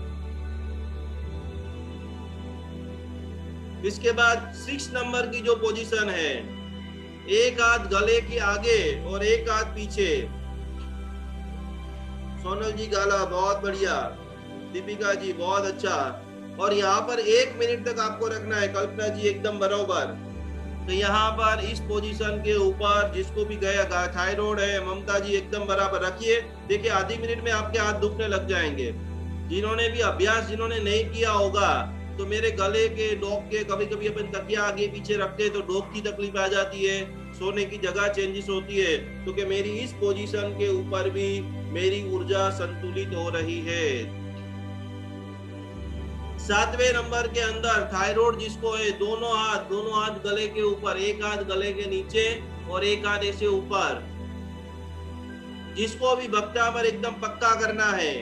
इसके बाद 6 नंबर की जो पोजीशन है, एक हाथ गले के आगे और एक हाथ पीछे। सोनल जी गाला बहुत बढ़िया, दीपिका जी बहुत अच्छा। और यहाँ पर 1 मिनट तक आपको रखना है। कल्पना जी एकदम बराबर। तो यहाँ पर इस पोजीशन के ऊपर जिसको भी गया थायराइड है, ममता जी एकदम बराबर रखिए। देखिए आधी मिनट में आपके हाथ दुखने लग जाएंगे। जिन्होंने भी अभ्यास जिन्होंने नहीं किया होगा, तो मेरे गले के, डॉग के, कभी कभी अपन तकिया आगे पीछे रखते हैं तो डॉग की तकलीफ आ जाती है, सोने की जगह चेंजेस होती है। तो कि मेरी इस पोजीशन के ऊपर भी मेरी ऊर्जा संतुलित हो रही है। 7वें नंबर के अंदर थायराइड जिसको है, दोनों हाथ गले के ऊपर, एक हाथ गले के नीचे और एक हाथ ऐसे ऊपर। जिसको भी भक्तामर एकदम पक्का करना है,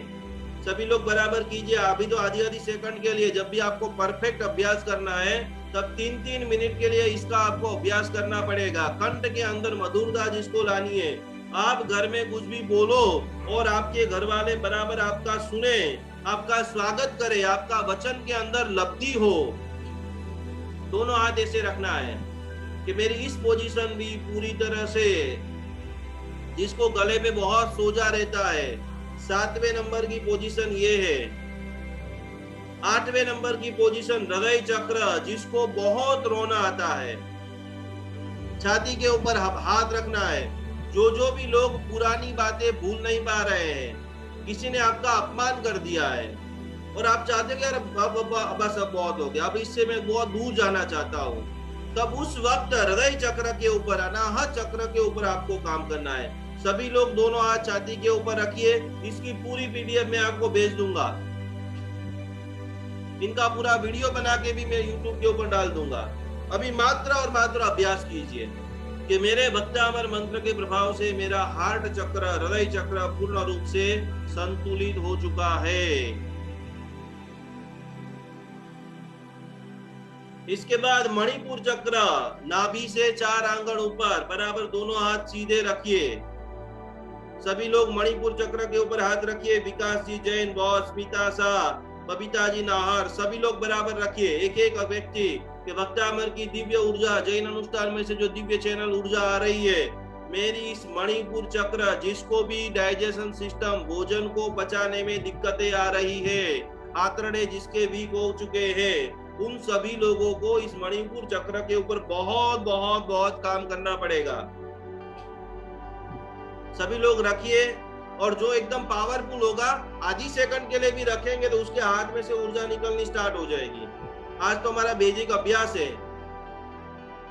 सभी लोग बराबर कीजिए। अभी तो आधी सेकंड के लिए, जब भी आपको परफेक्ट अभ्यास करना है तब 3-3 मिनट के लिए इसका आपको अभ्यास करना पड़ेगा। कंठ के अंदर मधुरता जिसको लानी है, आप घर में कुछ भी बोलो और आपके घर वाले बराबर आपका सुने, आपका स्वागत करे, आपका वचन के अंदर लब्धि हो। दोनों हाथ ऐसे रखना है कि मेरी इस पोजीशन भी पूरी तरह से, जिसको गले में बहुत सोजा रहता है, 7वें नंबर की पोजीशन ये है। 8वें नंबर की पोजीशन हृदय चक्र, जिसको बहुत रोना आता है, छाती के ऊपर हाथ रखना है। जो भी लोग पुरानी बातें भूल नहीं पा रहे हैं, किसी ने आपका अपमान कर दिया है, और आप चाहते हो कि यार अब बस अब बहुत हो गया, अब इससे मैं बहुत दूर जाना चाहता हूँ, तब उस वक्त हृदय चक्र के ऊपर, अनाहत चक्र के ऊपर आपको काम करना है। सभी लोग दोनों हाथ छाती के ऊपर रखिए, इसकी पूरी पीडीएफ मैं आपको भेज दूंगा, इनका पूरा वीडियो बना के भी मैं यूट्यूब के ऊपर डाल दूंगा। अभी मात्रा और मात्रा अभ्यास कीजिए कि मेरे भक्तामर मंत्र के प्रभाव से मेरा हार्ट चक्र, हृदय चक्र पूर्ण रूप से संतुलित हो चुका है। इसके बाद मणिपुर चक्र, नाभि से 4 आंगन ऊपर, बराबर दोनों हाथ सीधे रखिए। सभी लोग मणिपुर चक्र के ऊपर हाथ रखिए। विकास जी जैन, बॉस, स्मिता शाह, बबीता जी नाहर, सभी लोग बराबर रखिए। एक एक व्यक्ति के भक्तामर की दिव्य ऊर्जा, जैन अनुष्ठान में से जो दिव्य चैनल ऊर्जा आ रही है, मेरी इस मणिपुर चक्र, जिसको भी डाइजेशन सिस्टम, भोजन को पचाने में दिक्कतें आ रही है, आंतड़े जिसके वीक हो चुके हैं, उन सभी लोगों को इस मणिपुर चक्र के ऊपर बहुत बहुत बहुत काम करना पड़ेगा। सभी लोग रखिए, और जो एकदम पावरफुल होगा आधी सेकंड के लिए भी रखेंगे तो उसके हाथ में से ऊर्जा निकलनी स्टार्ट हो जाएगी। आज तो हमारा बेसिक अभ्यास है।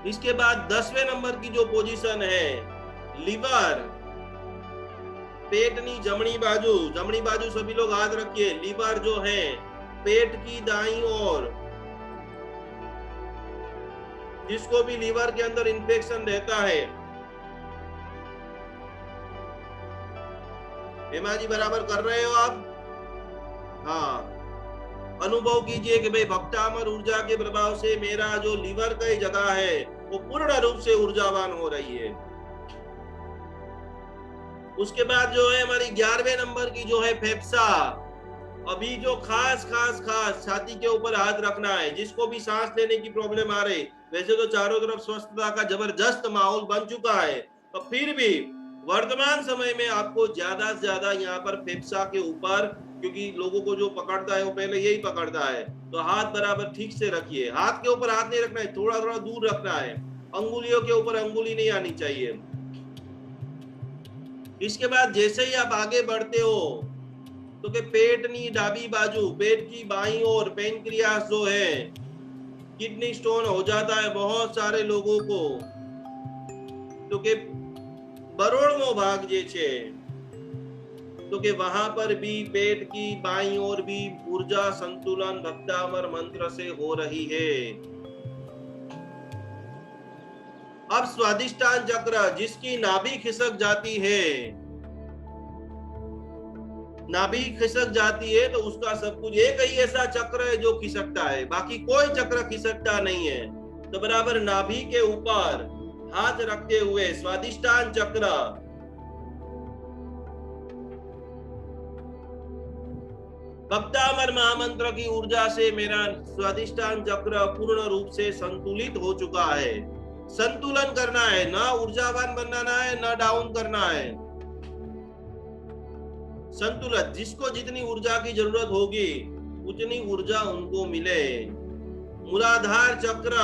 इसके बाद 10वें नंबर की जो पोजीशन है, लीवर, पेटनी जमनी बाजू सभी लोग हाथ रखिए। लीवर जो है पेट की दाईं ओर, जिसको भी लीवर के अंदर इंफेक्शन रहता है, हेमा जी बराबर कर रहे हो आप? हाँ, अनुभव कीजिए कि भाई भक्तामर ऊर्जा के प्रभाव से मेरा जो लीवर की जगह है वो पूर्ण रूप से ऊर्जावान हो रही है। उसके बाद जो है हमारी 11वें नंबर की जो है फेफसा, अभी जो खास छाती के ऊपर हाथ रखना है। जिसको भी सांस लेने की प्रॉब्लम आ रही, वैसे तो चारों तरफ स्वस्थता का जबरदस्त माहौल बन चुका है, तो फिर भी वर्तमान समय में आपको ज्यादा से ज्यादा यहाँ पर फेफसा के ऊपर, क्योंकि लोगों को जो पकड़ता है वो पहले यही पकड़ता है, तो हाथ बराबर ठीक से रखिए। हाथ के ऊपर हाथ नहीं रखना है, थोड़ा थोड़ा दूर रखना है। अंगुलियों के ऊपर अंगुली नहीं आनी चाहिए। इसके बाद जैसे ही आप आगे बढ़ते हो तो कि पेटनी डाबी बाजू, पेट की बाईं ओर पेनक्रियास जो है, किडनी स्टोन हो जाता है बहुत सारे लोगों को, तो कि बरोड़मो भाग जे छे, तो कि वहां पर भी पेट की बाईं ओर भी ऊर्जा संतुलन भक्तामर मंत्र से हो रही है। अब स्वादिष्टान चक्र, जिसकी नाभि खिसक जाती है, नाभि खिसक जाती है तो उसका सब कुछ, एक ही ऐसा चक्र है जो खिसकता है, बाकी कोई चक्र खिसकता नहीं है। तो बराबर नाभि के ऊपर हाथ रखते हुए स्वादिष्टान चक्र, भक्तामर महामंत्र की ऊर्जा से मेरा स्वादिष्टान चक्र पूर्ण रूप से संतुलित हो चुका है। संतुलन करना है, ना ऊर्जावान बनाना है, ना डाउन करना है। संतुलन, जिसको जितनी ऊर्जा की जरूरत होगी उतनी ऊर्जा उनको मिले। मूलाधार चक्र,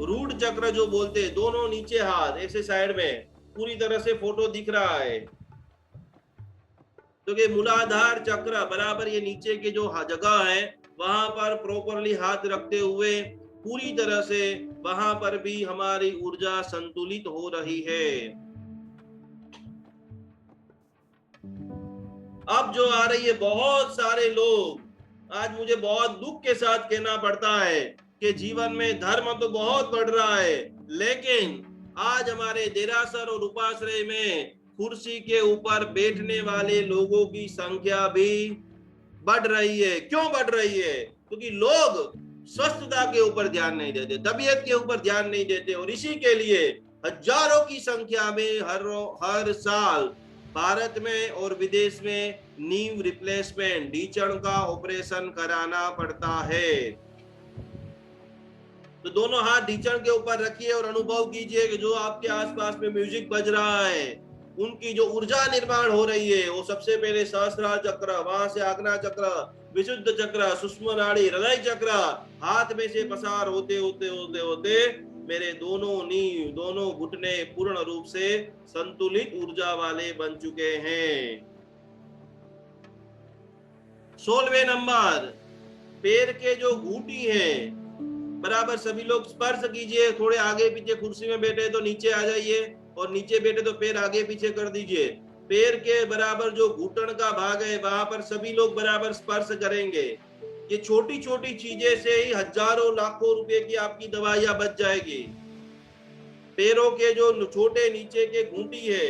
रूट चक्र जो बोलते हैं, दोनों नीचे हाथ ऐसे साइड में, पूरी तरह से फोटो दिख रहा है, तो कि मूलाधार चक्र बराबर ये नीचे के जो जगह है वहां पर प्रॉपरली हाथ रखते हुए पूरी तरह से वहां पर भी हमारी ऊर्जा संतुलित हो रही है। अब जो आ रही है, बहुत सारे लोग, आज मुझे बहुत दुख के साथ कहना पड़ता है कि जीवन में धर्म तो बहुत बढ़ रहा है, लेकिन आज हमारे देरासर और उपाश्रय में कुर्सी के ऊपर बैठने वाले लोगों की संख्या भी बढ़ रही है। क्यों बढ़ रही है? क्योंकि लोग स्वस्थता के ऊपर ध्यान नहीं देते, तबीयत के ऊपर ध्यान नहीं देते, और इसी के लिए हजारों की संख्या में हर साल भारत में और विदेश में नीव रिप्लेसमेंट, ढींचण का ऑपरेशन कराना पड़ता है। तो दोनों हाथ ढींचण के ऊपर रखिए और अनुभव कीजिए कि जो आपके आसपास में म्यूजिक बज रहा है, उनकी जो ऊर्जा निर्माण हो रही है, वो सबसे पहले सहस्त्रार चक्र, वहां से आज्ञा चक्र, विशुद्ध चक्र, सूक्ष्म नाड़ी, हृदय चक्र, हाथ में से पसार होते होते होते होते मेरे दोनों नींव, दोनों घुटने पूर्ण रूप से संतुलित ऊर्जा वाले बन चुके हैं। 16वें नंबर, पैर के जो घूंटी है बराबर सभी लोग स्पर्श कीजिए। थोड़े आगे पीछे, कुर्सी में बैठे तो नीचे आ जाइए और नीचे बैठे तो पैर आगे पीछे कर दीजिए। पैर के बराबर जो घुटन का भाग है वहां पर सभी लोग बराबर स्पर्श करेंगे। ये छोटी छोटी चीजें से ही हजारों लाखों रुपए की आपकी दवाइयां बच जाएगी। पैरों के जो छोटे नीचे के घूंटी है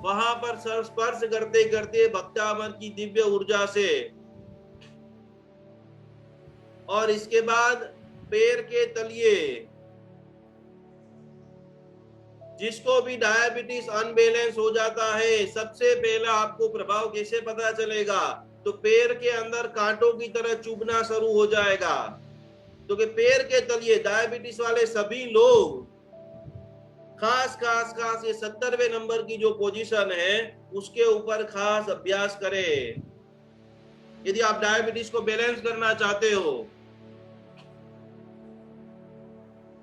वहां पर स्पर्श करते करते भक्तामर की दिव्य ऊर्जा से, और इसके बाद पैर के तलिए, जिसको भी डायबिटीज अनबैलेंस हो जाता है, सबसे पहला आपको प्रभाव कैसे पता चलेगा? तो पैर के अंदर कांटों की तरह चुभना शुरू हो जाएगा। तो कि पैर के तलिए डायबिटीज वाले सभी लोग खास ये 70वें नंबर की जो पोजीशन है उसके ऊपर खास अभ्यास करें। यदि आप डायबिटीज को बैलेंस करना चाहते हो।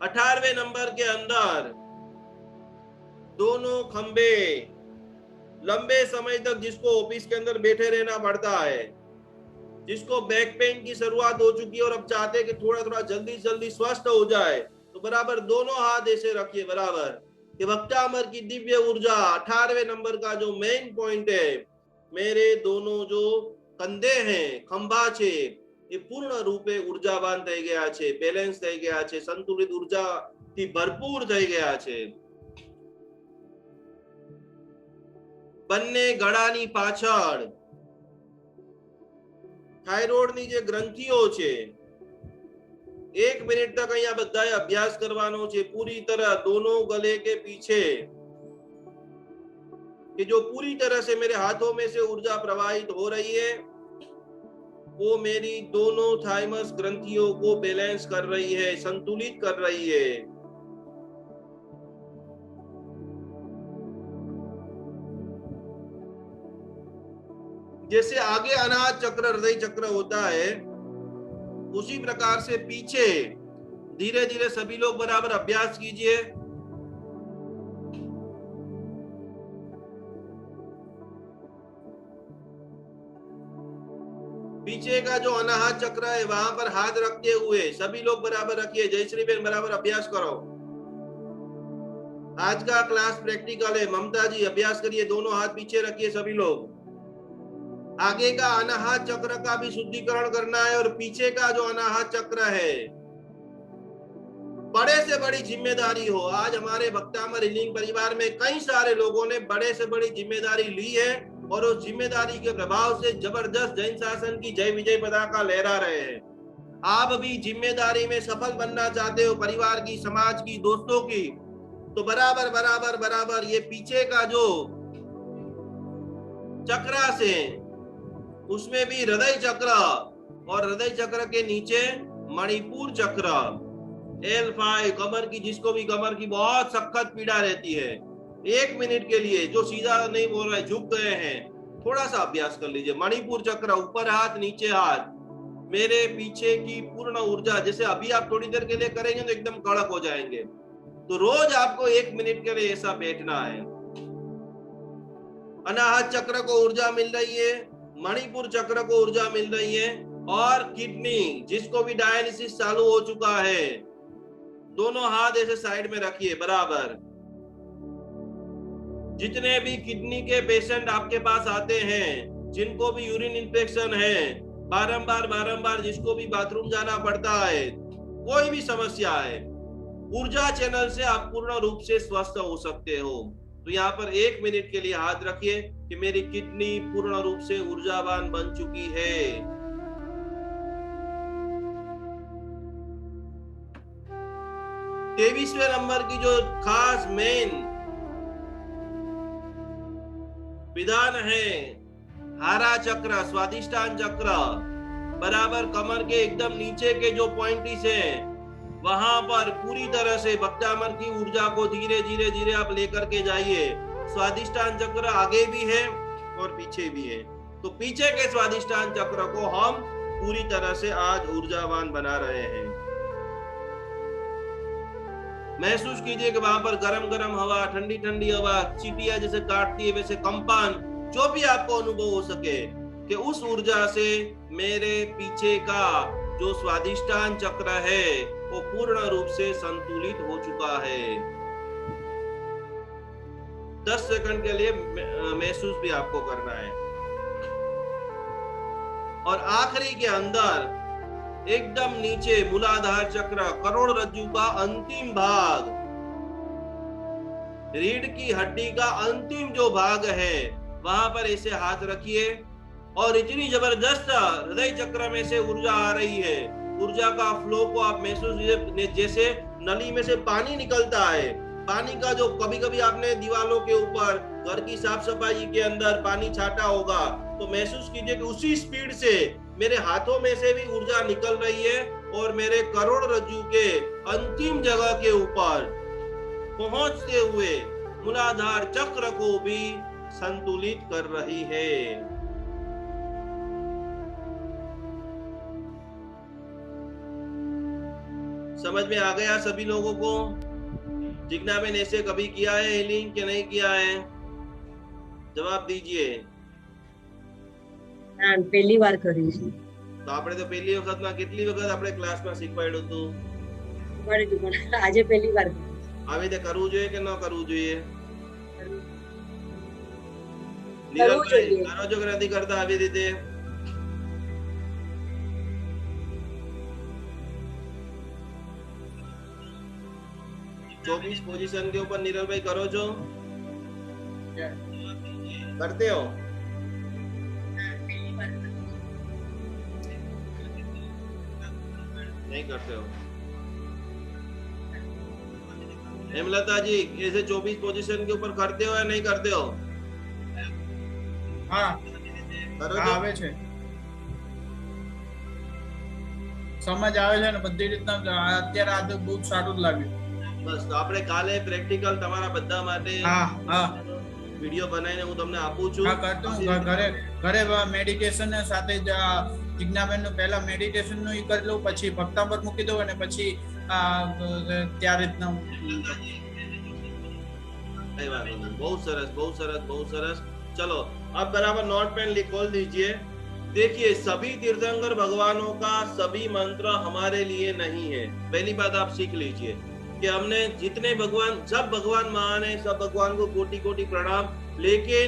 18वें नंबर के अंदर दोनों खंबे, लंबे समय तक जिसको ऑफिस के अंदर बैठे रहना पड़ता है, जिसको बैक पेन की शुरुआत हो चुकी है और अब चाहते हैं कि थोड़ा थोड़ा जल्दी स्वस्थ हो जाए, तो बराबर दोनों हाथ ऐसे रखिए बराबर कि भक्तामर की दिव्य ऊर्जा 18वें नंबर का जो मेन पॉइंट है, मेरे दोनों जो कंधे हैं, खंभा छे, ये पूर्ण रूपे ऊर्जावान થઈ ગયા છે, બેલેન્સ થઈ ગયા છે, સંતુલિત ઊર્જાથી ભરપૂર થઈ ગયા છે। બંને ગળાની પાછળ થાઇરોઇડની જે ગ્રંથિઓ છે, 1 मिनट तक અહીંયા બધાએ અભ્યાસ કરવાનો છે पूरी तरह दोनों गले के पीछे, कि जो पूरी तरह से मेरे हाथों में से ऊर्जा प्रवाहित हो रही है वो मेरी दोनों थाइमस ग्रंथियों को बैलेंस कर रही है, संतुलित कर रही है। जैसे आगे अनाहत चक्र, हृदय चक्र होता है, उसी प्रकार से पीछे धीरे धीरे सभी लोग बराबर अभ्यास कीजिए। पीछे का जो अनाहत चक्र है वहां पर हाथ रखते हुए सभी लोग बराबर रखिए। जयश्री बहन बराबर अभ्यास करो। आज का क्लास प्रैक्टिकल है। ममता जी अभ्यास करिए, दोनों हाथ पीछे रखिए सभी लोग। आगे का अनाहत चक्र का भी शुद्धिकरण करना है और पीछे का जो अनाहत चक्र है, बड़े से बड़ी जिम्मेदारी हो। आज हमारे भक्तामर हीलिंग परिवार में कई सारे लोगों ने बड़े से बड़ी जिम्मेदारी ली है और उस जिम्मेदारी के प्रभाव से जबरदस्त जैन शासन की जय विजय पताका लहरा रहे हैं। आप भी जिम्मेदारी में सफल बनना चाहते हो, परिवार की, समाज की, दोस्तों की, तो बराबर बराबर बराबर ये पीछे का जो चक्र से, उसमें भी हृदय चक्र और हृदय चक्र के नीचे मणिपुर चक्र, L5, कमर की, जिसको भी कमर की बहुत सख्त पीड़ा रहती है, 1 मिनट के लिए, जो सीधा नहीं बोल रहे, झुक गए हैं, थोड़ा सा अभ्यास कर लीजिए। मणिपुर चक्र, ऊपर हाथ नीचे हाथ, मेरे पीछे की पूर्ण ऊर्जा। जैसे अभी आप थोड़ी देर के लिए करेंगे तो एकदम कड़क हो जाएंगे, तो रोज आपको 1 मिनट के लिए ऐसा बैठना है। अनाहत चक्र को ऊर्जा मिल रही है, मणिपुर चक्र को ऊर्जा मिल रही है, और किडनी, जिसको भी डायलिसिस चालू हो चुका है, दोनों हाथ ऐसे साइड में रखिए बराबर। जितने भी किडनी के पेशेंट आपके पास आते हैं, जिनको भी यूरिन इन्फेक्शन है, बारंबार जिसको भी बाथरूम जाना पड़ता है, कोई भी समस्या है, ऊर्जा चैनल से आप पूर्ण रूप से स्वस्थ हो सकते हो। तो यहाँ पर 1 मिनट के लिए हाथ रखिए कि मेरी किडनी पूर्ण रूप से ऊर्जावान बन चुकी है। तेईसवें नंबर की जो खास मेन विधान है, हारा चक्र, स्वादिष्टान चक्र, बराबर कमर के एकदम नीचे के जो पॉइंट्स हैं, वहां पर पूरी तरह से भक्तामर की ऊर्जा को धीरे धीरे आप लेकर के जाइए। स्वादिष्टान चक्र आगे भी है और पीछे भी है, तो पीछे के स्वादिष्टान चक्र को हम पूरी तरह से आज ऊर्जावान बना रहे हैं। महसूस कीजिए कि वहां पर गरम गरम हवा, ठंडी ठंडी हवा, चींटियां जैसे काटती है वैसे कंपन जो भी आपको अनुभव हो सके कि उस ऊर्जा से मेरे पीछे का जो स्वादिष्टान चक्र है वो पूर्ण रूप से संतुलित हो चुका है। 10 सेकंड के लिए महसूस भी आपको करना है। और आखिरी के अंदर एकदम नीचे मूलाधार चक्र, करोड़रज्जु का अंतिम भाग, रीढ़ की हड्डी का अंतिम जो भाग है वहां पर ऐसे हाथ रखिए और इतनी जबरदस्त हृदय चक्र में से ऊर्जा आ रही है। ऊर्जा का फ्लो को आप महसूस, जैसे नली में से पानी निकलता है। पानी का जो कभी कभी आपने दीवारों के ऊपर घर की साफ सफाई के अंदर पानी छाटा होगा, तो महसूस कीजिए कि उसी स्पीड से मेरे हाथों में से भी ऊर्जा निकल रही है और मेरे करोड़रज्जु के अंतिम जगह के ऊपर पहुंचते हुए मूलाधार चक्र को भी संतुलित कर रही है। समझ में आ गया सभी लोगों को? जिज्ञा में ऐसे कभी किया है हीलिंग कि नहीं किया है? जवाब दीजिए। पहली बार करी છે। તો આપણે તો પહેલી વખતમાં કેટલી વખત આપણે ક્લાસમાં શીખવાડ્યું હતું? આજે પહેલી વાર કરી। આવી રીતે કરવું જોઈએ કે ન કરવું જોઈએ? કરવું જોઈએ। કરો છો કે નથી કરતા આવી રીતે? चौबीस पोजीशन के ऊपर नीरल भाई करो जो करते हो? नहीं करते हो? हेमलता जी ऐसे 24 पोजीशन के ऊपर करते हो या नहीं करते हो? हाँ करो हाँ, जो आवे छे। समझ आवे छे ने बધી રીતના અત્યારે આ તો બહુ સારું લાગ્યું। બસ તો આપણે કાલે પ્રેક્ટિકલ તમારા બધા માટે વિડિયો બનાવીને હું તમને આપું છું। હા કરતો હું ઘરે ઘરે મેડિટેશન સાથે જિજ્ઞાબેન નું પહેલા મેડિટેશન નું ઈ કરી લઉં, પછી ભક્તા પર મૂકી દઉં અને પછી त्या રીતના कई बात नहीं। बहुत सरस बहुत सरस बहुत सरस। चलो अब बराबर नोट पेन खोल दीजिए। देखिए सभी तीर्थंकर भगवानों का सभी मंत्र हमारे लिए नहीं है। पहली बात आप सीख लीजिए कि हमने जितने भगवान, सब भगवान महान है, सब भगवान को कोटि कोटि प्रणाम, लेकिन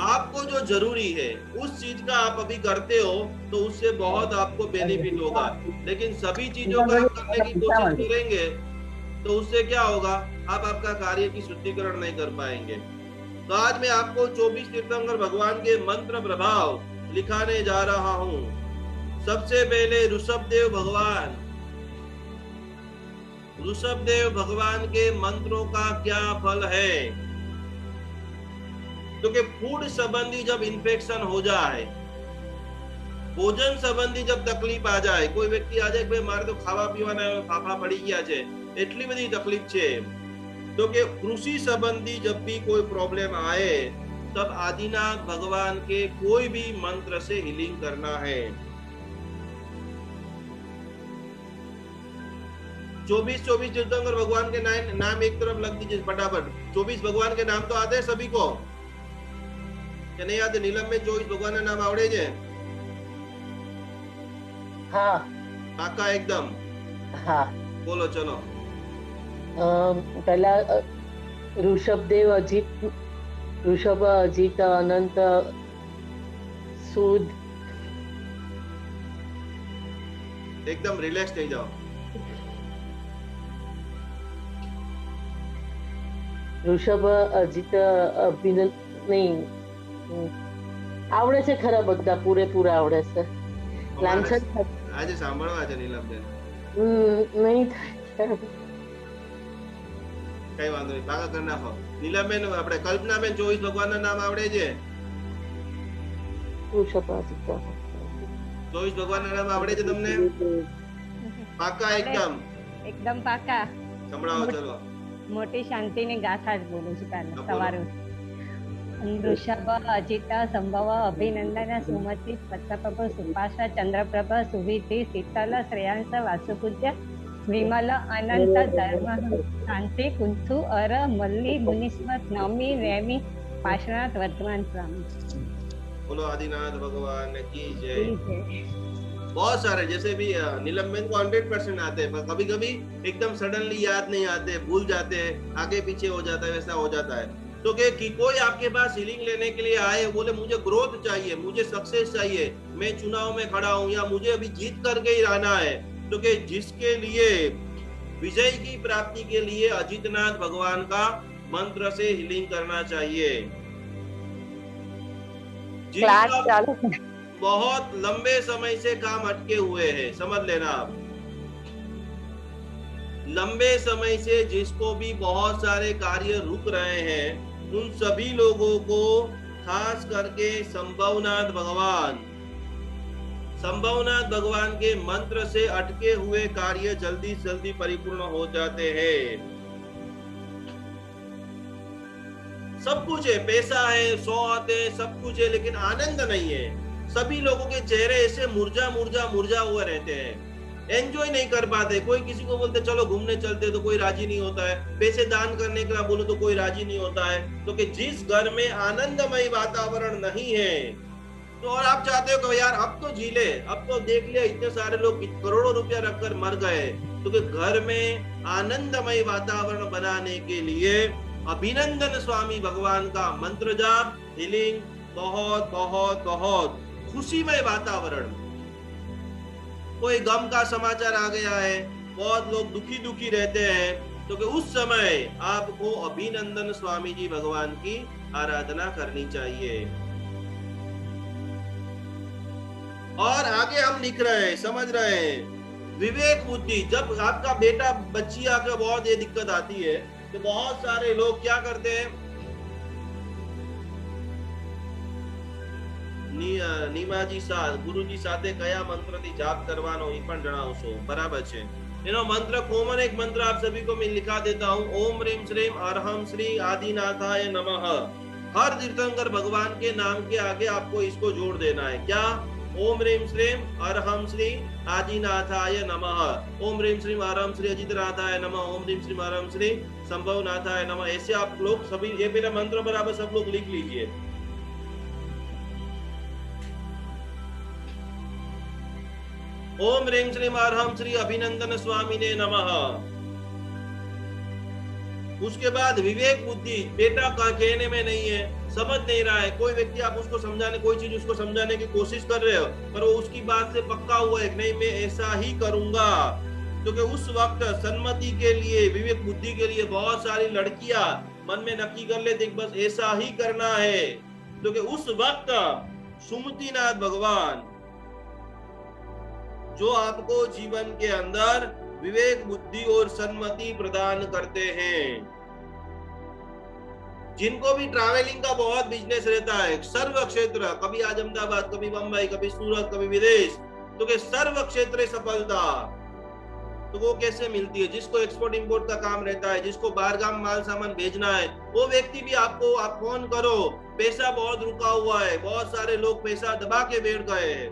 आपको जो जरूरी है उस चीज का आप अभी करते हो तो उससे बहुत आपको बेनिफिट होगा। लेकिन सभी चीजों का आप करने की कोशिश करेंगे तो उससे क्या होगा, आप आपका कार्य की शुद्धिकरण नहीं कर पाएंगे। तो आज मैं आपको 24 तीर्थंकर भगवान के मंत्र प्रभाव लिखाने जा रहा हूँ। सबसे पहले ऋषभदेव भगवान के मंत्रों का क्या फल है? क्योंकि फूड संबंधी जब इन्फेक्शन हो जाए, भोजन संबंधी जब तकलीफ आ जाए, कोई व्यक्ति आ जाए भाई मारे तो खावा पीवाना फाफा पड़ी गया है, એટલી બધી તકલીફ છે, तो कि कृषि संबंधी जब भी कोई प्रॉब्लम आए तब आदिनाथ भगवान के कोई भी मंत्र से हीलिंग करना है। 24 तीर्थंकर भगवान के नाम एक तरफ लग दीजिए फटाफट। 24 भगवान के नाम तो आते हैं सभी को कि नहीं आते? नीलम में 24 भगवान का नाम आवड़े छे? हाँ पाका एकदम? हाँ बोलो चलो। पहला ऋषभदेव अजित, ऋषभ अजित अनंत सूद। एकदम रिलैक्स થઈ જાઓ। ऋषभ अजित अभिनंदन नहीं आवड़े છે ખરા બધા પૂરેપૂરા આવડે છે। લાંછન આજે સાંભળવા છે નીલમબેન? नहीं કઈ વાંધો નહીં, પાકા કરી નાખો। નીલમબેન આપણે કલ્પનાબેન 24 ભગવાનના નામ આવડે છે? ऋषभ अजित 24 ભગવાનના નામ આવડે છે તમને? પાકા एकदम? એકદમ પાકા। સંભળાવો ચલો। મોટી શાંતિની ગાથા જ બોલું છું કાલે સવારે। वृषभ अजित संभव अभिनंदन सुमति पत्रप्रभ सुपाश चंद्रप्रभ सुविधि शीतल श्रेयांश वासुपूज्य विमल अनंत धर्म शांति कुंथु अर मल्ली मुनिस्मत नमी रेमी पार्श्वनाथ वर्तमान स्वामी। बोलो आदिनाथ भगवान की जय। बहुत सारे जैसे भी निलंबन को 100% आते हैं, पर कभी कभी एकदम सडनली याद नहीं आते, भूल जाते हैं, आगे पीछे हो जाता है, वैसा हो जाता है। तो कि कोई आपके पास हीलिंग लेने के लिए आए, बोले मुझे ग्रोथ चाहिए, मुझे सक्सेस चाहिए, मैं चुनाव में खड़ा हूं या मुझे अभी जीत करके ही रहना है, तो कि जिसके लिए विजय की प्राप्ति के लिए अजितनाथ भगवान का मंत्र से हीलिंग करना चाहिए। जिनका बहुत लंबे समय से काम अटके हुए हैं, समझ लेना आप, लंबे समय से जिसको भी बहुत सारे कार्य रुक रहे हैं, उन सभी लोगों को खास करके संभवनाथ भगवान के मंत्र से अटके हुए कार्य जल्दी जल्दी परिपूर्ण हो जाते हैं। सब कुछ है, पैसा है, शौहरत है, सब कुछ है, लेकिन आनंद नहीं है। सभी लोगों के चेहरे ऐसे मुरझा हुए रहते हैं, एंजॉय नहीं कर पाते। कोई किसी को बोलते चलो घूमने चलते तो कोई राजी नहीं होता है, पैसे दान करने का बोलो तो कोई राजी नहीं होता है। तो कि जिस घर में आनंदमय वातावरण नहीं है, तो और आप चाहते हो कि यार अब तो जी ले, अब तो देख लिया इतने सारे लोग करोड़ों रुपया रखकर मर गए, तो कि घर में आनंदमय वातावरण बनाने के लिए अभिनंदन स्वामी भगवान का मंत्र जाप, हीलिंग, बहुत बहुत बहुत खुशीमय वातावरण। कोई गम का समाचार आ गया है, बहुत लोग दुखी रहते हैं, तो कि उस समय आपको अभिनंदन स्वामी जी भगवान की आराधना करनी चाहिए। और आगे हम लिख रहे हैं, समझ रहे हैं, विवेक बुद्धि। जब आपका बेटा बच्ची आकर बहुत ये दिक्कत आती है, तो बहुत सारे लोग क्या करते हैं, નીમાજી ગુરુજી સાથે કયા મંત્રથી જાપ કરવાનો એ પણ જણાવશો, બરાબર છે? એનો મંત્ર કોમન એક મંત્ર આપ सभी को मैं लिखा देता हूं, ओम ह्रीम श्रीम अरहम श्री आदिनाथाय नमः। हर तीर्थंकर भगवान के नाम के आगे आपको इसको जोड़ देना है। क्या? ओम ह्रीम श्रीम अरहम श्री आदिनाथाय नमः, ओम ह्रीम श्रीम अरहम श्री अजितनाथाय नमः, ओम ह्रीम श्रीम अरहम श्री संभवनाथाय नमः। ऐसे आप लोग सभी ये मेरा मंत्र बराबर सब लोग लिख लीजिए। ओम ह्रीं श्रीं अरहम श्री अभिनंदन स्वामी ने नमः। उसके बाद विवेक बुद्धि। बेटा का कहने में नहीं है, समझ नहीं रहा है, कोई व्यक्ति आप उसको समझाने, कोई चीज उसको समझाने की कोशिश कर रहे हो, पर वो उसकी बात से पक्का हुआ है नहीं मैं ऐसा ही करूंगा, क्योंकि उस वक्त सन्मति के लिए, विवेक बुद्धि के लिए बहुत सारी लड़कियां मन में नक्की कर लेते बस ऐसा ही करना है, क्योंकि उस वक्त सुमतिनाथ भगवान जो आपको जीवन के अंदर विवेक बुद्धि और सन्मति प्रदान करते हैं। जिनको भी ट्रैवलिंग का बहुत बिजनेस रहता है, सर्व क्षेत्र, कभी आज अहमदाबाद, कभी बंबई, कभी सूरत, कभी विदेश, तो के सर्व क्षेत्र सफलता तो वो कैसे मिलती है? जिसको एक्सपोर्ट इंपोर्ट का काम रहता है, जिसको बाहरगाम माल सामान भेजना है, वो व्यक्ति भी आपको आप फोन करो, पैसा बहुत रुका हुआ है, बहुत सारे लोग पैसा दबा के बैठ गए हैं,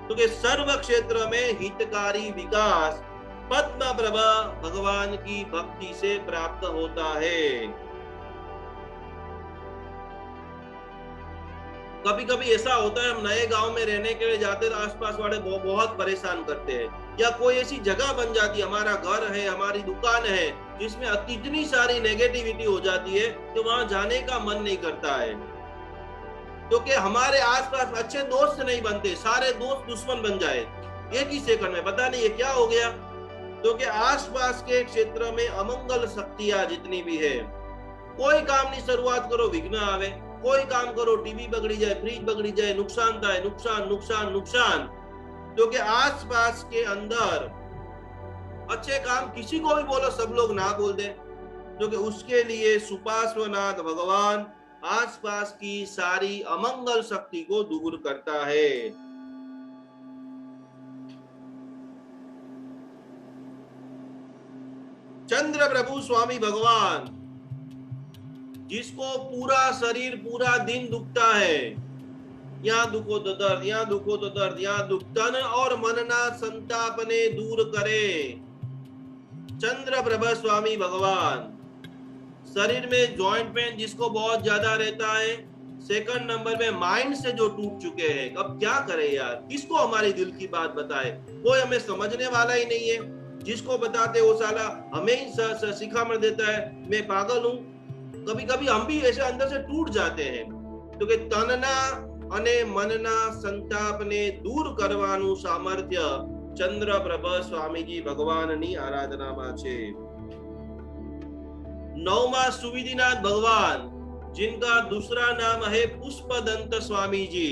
तो कि सर्व क्षेत्र में हितकारी विकास पद्म प्रभा भगवान की भक्ति से प्राप्त होता है। कभी कभी ऐसा होता है, हम नए गांव में रहने के लिए जाते हैं, आसपास वाले बहुत परेशान करते हैं, या कोई ऐसी जगह बन जाती है, हमारा घर है, हमारी दुकान है, जिसमें इतनी सारी नेगेटिविटी हो जाती है तो वहां जाने का मन नहीं करता है, क्योंकि हमारे आसपास अच्छे दोस्त नहीं बनते, सारे दोस्त दुश्मन बन जाए एक ही सेकंड में, पता नहीं ये क्या हो गया। क्योंकि आसपास के क्षेत्र में अमंगल शक्तियां जितनी भी है, कोई काम नहीं शुरुआत करो विघ्न आवे, कोई काम करो टीवी बगड़ी जाए, फ्रिज बगड़ी जाए, नुकसान था, नुकसान नुकसान नुकसान। क्योंकि आसपास के अंदर अच्छे काम किसी को भी बोलो सब लोग ना बोल दे, क्योंकि उसके लिए सुपार्श्वनाथ भगवान आसपास की सारी अमंगल शक्ति को दूर करता है। चंद्र प्रभु स्वामी भगवान, जिसको पूरा शरीर पूरा दिन दुखता है, यहाँ दुखो तो दर्द, यहाँ दुखो तो दर्द, यहाँ दुख। तन और मन ना संताप ने दूर करे। चंद्र प्रभा स्वामी भगवान। शरीर में जॉइंट पेन जिसको बहुत ज्यादा रहता है, सेकंड नंबर में माइंड से जो टूट चुके हैं, अब क्या करें यार, किसको हमारी दिल की बात बताए? कोई हमें समझने वाला ही नहीं है। जिसको बताते वो साला हमें ही शिखामण देता है, मैं पागल हूँ। कभी कभी हम भी ऐसे अंदर से टूट जाते हैं। तो कि तनना અને મનના સંતાપને દૂર કરવાનું સામર્થ્ય ચંદ્રપ્રભ સ્વામીજી ભગવાનની આરાધનામાં છે। નવમા સુવિધિનાથ ભગવાન, जिनका दूसरा नाम है पुष्पदंत स्वामी जी,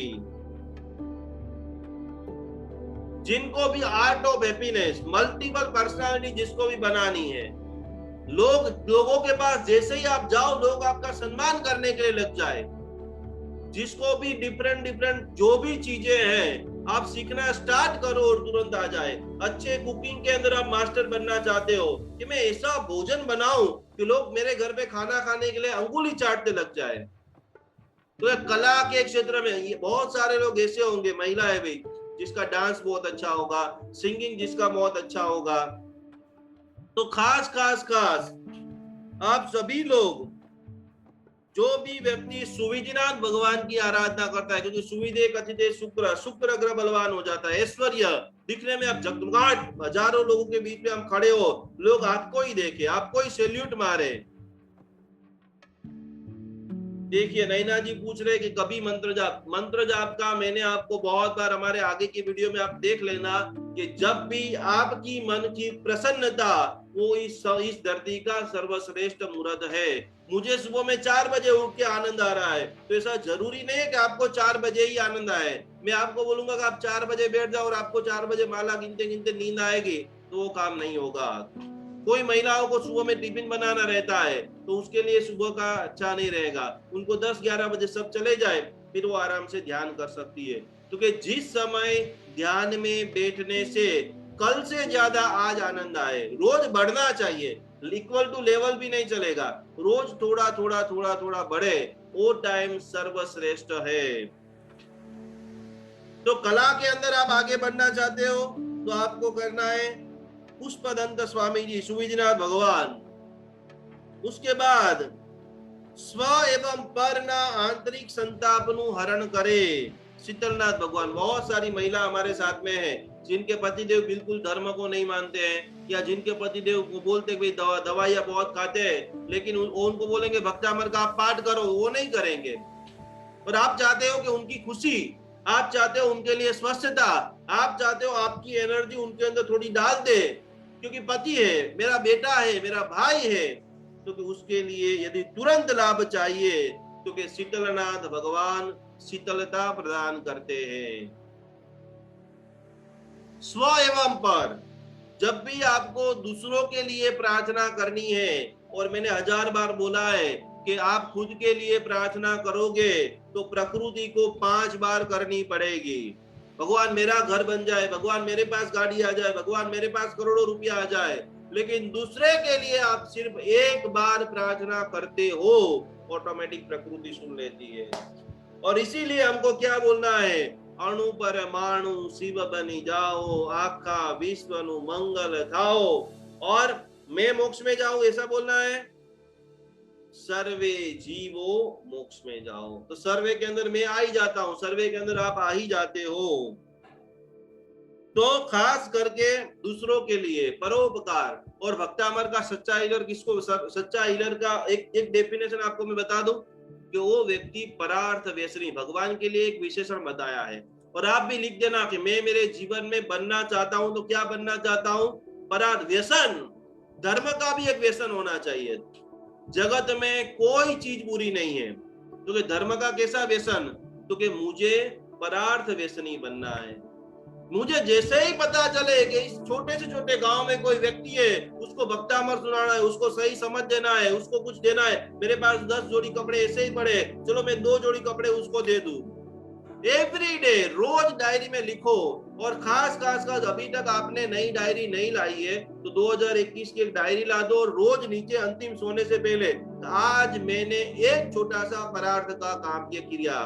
जिनको भी art of happiness, multiple personality जिसको भी बनानी है। लोगों के पास जैसे ही आप जाओ, लोग आपका सम्मान करने के लिए लग जाए। जिसको भी डिफरेंट जो भी चीजें हैं आप सीखना स्टार्ट करो और तुरंत आ जाए। अच्छे कुकिंग के अंदर आप मास्टर बनना चाहते हो कि मैं ऐसा भोजन बनाऊं कि लोग मेरे घर पे खाना खाने के लिए अंगुली चाटने लग जाए। तो कला के क्षेत्र में ये बहुत सारे लोग ऐसे होंगे, महिला है भाई, जिसका डांस बहुत अच्छा होगा, सिंगिंग जिसका बहुत अच्छा होगा। तो खास आप सभी लोग, जो भी व्यक्ति सुविधिनाथ भगवान की आराधना करता है, क्योंकि सुविधे कथिते शुक्र ग्रह बलवान हो जाता है। ऐश्वर्य दिखने में आप जगमगाहट, हजारों लोगों के बीच में हम खड़े हो, लोग आपको ही देखे, आपको ही सैल्यूट मारे। देखिए नैना जी पूछ रहे कि कभी मंत्र जाप का मैंने आपको बहुत बार हमारे आगे की वीडियो में आप देख लेना कि जब भी आपकी मन की प्रसन्नता, वो इस धरती का सर्वश्रेष्ठ मुहूर्त है। मुझे सुबह में 4 बजे उठ के आनंद आ रहा है, तो ऐसा जरूरी नहीं है कि आपको 4 बजे ही आनंद आए। मैं आपको बोलूंगा कि आप 4 बजे बैठ जाओ और आपको 4 बजे माला गिनते गिनते नींद आएगी, तो वो काम नहीं होगा। कोई महिलाओं को सुबह में टिफिन बनाना रहता है, तो उसके लिए सुबह का अच्छा नहीं रहेगा। उनको 10-11 बजे सब चले जाए, फिर वो आराम से ध्यान कर सकती है। क्योंकि जिस समय ध्यान में बैठने से कल से ज्यादा आज आनंद आए। रोज बढ़ना चाहिए, इक्वल टू लेवल भी नहीं चलेगा, रोज थोड़ा बढ़े, वो टाइम सर्वश्रेष्ठ है। तो कला के अंदर आप आगे बढ़ना चाहते हो तो आपको करना है पुष्पदंत स्वामी जी, सुविधिनाथ भगवान। उसके बाद स्व एवं पर ना आंतरिक संतापनु हरण करे, शीतलनाथ भगवान। बहुत सारी महिला हमारे साथ में है जिनके पतिदेव बिल्कुल धर्म को नहीं मानते हैं, या जिनके पतिदेव को बोलते हैं दवाइयां बहुत खाते हैं, लेकिन उनको बोलेंगे भक्तामर का आप पाठ करो, वो नहीं करेंगे। और आप चाहते हो कि उनकी खुशी, आप चाहते हो उनके लिए स्वस्थता, आप चाहते हो आपकी एनर्जी उनके अंदर थोड़ी डाल दे, क्योंकि पति है, मेरा बेटा है, मेरा भाई है। तो उसके लिए यदि तुरंत लाभ चाहिए, क्योंकि शीतलनाथ भगवान शीतलता प्रदान करते हैं। स्व एवं पर, जब भी आपको दूसरों के लिए प्रार्थना करनी है, और मैंने 1000 बार बोला है कि आप खुद के लिए प्रार्थना करोगे तो प्रकृति को 5 बार करनी पड़ेगी। भगवान मेरा घर बन जाए, भगवान मेरे पास गाड़ी आ जाए, भगवान मेरे पास करोड़ों रुपया आ जाए। लेकिन दूसरे के लिए आप सिर्फ एक बार प्रार्थना करते हो, ऑटोमेटिक प्रकृति सुन लेती है। और इसीलिए हमको क्या बोलना है, अणु परमाणु शिव बनी जाओ, आखा विश्व नु मंगल थाओ, और मैं मोक्ष में जाऊं, ऐसा बोलना है। सर्वे जीवो मोक्ष में जाओ, तो सर्वे के अंदर मैं आ ही जाता हूं, सर्वे के अंदर आप आ ही जाते हो। तो खास करके दूसरों के लिए परोपकार। और भक्तामर का सच्चा हीलर किसको, सच्चा हीलर का एक डेफिनेशन आपको मैं बता दूं कि वो व्यक्ति परार्थ व्यसनी, भगवान के लिए एक विशेषण बताया है। और आप भी लिख देना कि मैं मेरे जीवन में बनना चाहता हूं, तो क्या बनना चाहता हूं, परार्थ व्यसन। धर्म का भी एक व्यसन होना चाहिए। जगत में कोई चीज बुरी नहीं है, तो धर्म का कैसा व्यसन, तो कि मुझे परार्थ व्यसनी बनना है। मुझे जैसे ही पता चले कि इस छोटे से छोटे गांव में कोई व्यक्ति है, उसको भक्तामर सुनाना है, उसको सही समझ देना है, उसको कुछ देना है, मेरे पास 10 जोड़ी कपड़े ऐसे ही पड़े, चलो मैं 2 जोड़ी कपड़े उसको दे दूं। एवरी डे रोज डायरी में लिखो। और खास अभी तक आपने नई डायरी नहीं लाई है तो 2021 की एक डायरी ला दो, और रोज नीचे अंतिम सोने से पहले आज मैंने एक छोटा सा परार्थ का काम किया,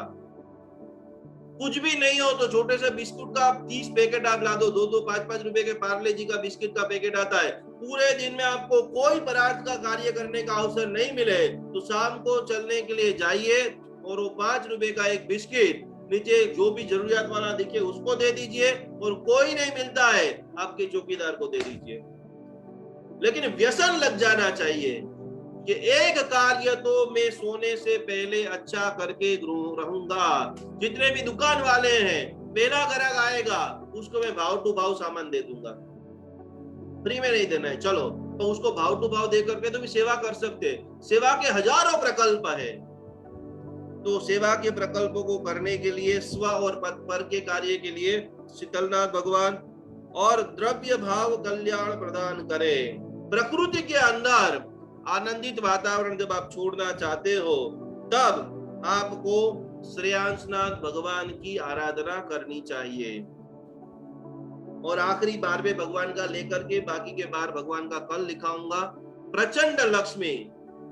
कुछ भी नहीं हो तो छोटे से बिस्कुट का 30 पैकेट आप ला दो, 2-2 5-5 रुपए के पार्ले जी का बिस्किट का पैकेट आता है। पूरे दिन में आपको कोई परार्थ का कार्य करने का अवसर नहीं मिले तो शाम को चलने के लिए जाइए और वो 5 रुपए का एक बिस्किट नीचे जो भी जरूरियात वाला दिखे उसको दे दीजिए, और कोई नहीं मिलता है आपके चौकीदार को दे दीजिए। लेकिन व्यसन लग जाना चाहिए कि एक कार्य तो मैं सोने से पहले अच्छा करके रहूंगा। जितने भी दुकान वाले हैं, पहला ग्राहक आएगा उसको मैं भाव टू भाव सामान दे दूंगा, फ्री में नहीं देना है, चलो तो उसको भाव टू भाव दे करके तो भी सेवा कर सकते। सेवा के हजारों प्रकल्प है, तो सेवा के प्रकल्पों को करने के लिए स्व और पर के कार्य के लिए शीतलनाथ भगवान और द्रव्य भाव कल्याण प्रदान करे। प्रकृति के अंदर आनंदित वातावरण जब आप छोड़ना चाहते हो तब आपको श्रेयांसनाथ भगवान की आराधना करनी चाहिए। और आखिरी बार में भगवान का लेकर के बाकी के बार भगवान का कल लिखाऊंगा। प्रचंड लक्ष्मी,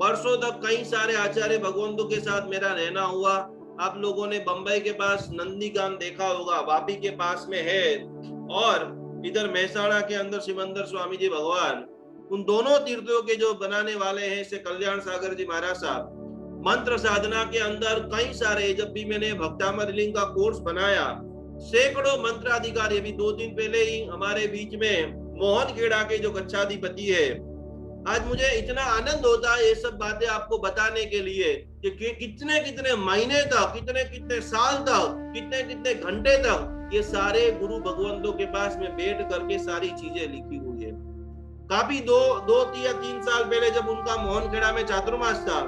वर्षों तक कई सारे आचार्य भगवंतों के साथ मेरा रहना हुआ। आप लोगों ने बंबई के पास नंदीगाम देखा होगा, वापी के पास में है, और इधर महसाणा के अंदर सिमंदर स्वामी जी भगवान, उन दोनों तीर्थों के जो बनाने वाले हैं से कल्याण सागर जी महाराज साहब। मंत्र साधना के अंदर कई सारे, जब भी मैंने भक्तामृत लिंग का कोर्स बनाया, सैकड़ों मंत्राधिकारी, अभी 2 दिन पहले ही हमारे बीच में मोहन खेड़ा के जो गच्छाधिपति है, आज मुझे इतना आनंद होता है ये सब बातें आपको बताने के लिए कि कितने कितने महीने तक, कितने कितने साल तक, कितने कितने घंटे तक ये सारे गुरु भगवंतों के पास में बैठ करके सारी चीजें लिखी हुई है। काफी 2 या 3 साल पहले जब उनका मोहनखेड़ा में चातुर्मास था,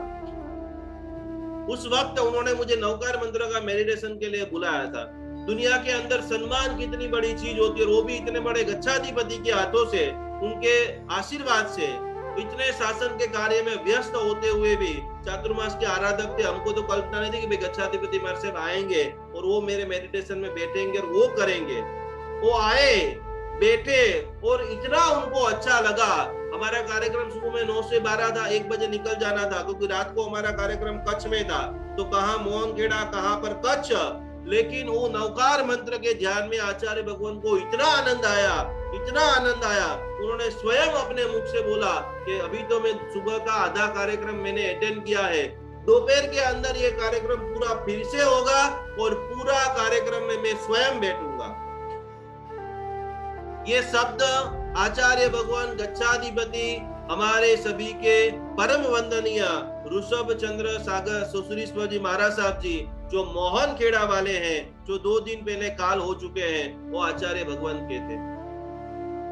उस वक्त उन्होंने मुझे नवकार मंत्र का मेडिटेशन के लिए बुलाया था। दुनिया के अंदर सम्मान कितनी बड़ी चीज होती है, और वो भी इतने बड़े गच्छाधिपति के हाथों से, उनके आशीर्वाद से। इतने शासन के कार्य में व्यस्त होते हुए भी चातुर्मास के आराधक थे। हमको तो कल्पना नहीं थी कि भाई गच्छाधिपति महाराज साहब आएंगे और वो मेरे मेडिटेशन में बैठेंगे और वो करेंगे। वो आए, बैठे, और इतना उनको अच्छा लगा। हमारा कार्यक्रम सुबह में 9 से 12 था, 1 बजे निकल जाना था, क्योंकि रात को हमारा कार्यक्रम कच्छ में था। तो कहाँ मोहनखेड़ा, कहाँ पर कच्छ, लेकिन वो नवकार मंत्र के ध्यान में आचार्य भगवान को इतना आनंद आया, इतना आनंद आया। उन्होंने स्वयं अपने मुख से बोला कि अभी तो मैं सुबह का आधा कार्यक्रम मैंने अटेंड किया है, दोपहर के अंदर ये कार्यक्रम पूरा फिर से होगा और पूरा कार्यक्रम में मैं स्वयं बैठूंगा। ये शब्द आचार्य भगवान गच्छाधिपति हमारे सभी के परम वंदनीय ऋषभ चंद्र सागर सुश्रीश्वर जी महाराज साहब जी, जो मोहनखेड़ा वाले हैं, जो 2 दिन पहले काल हो चुके हैं, वो आचार्य भगवान के थे।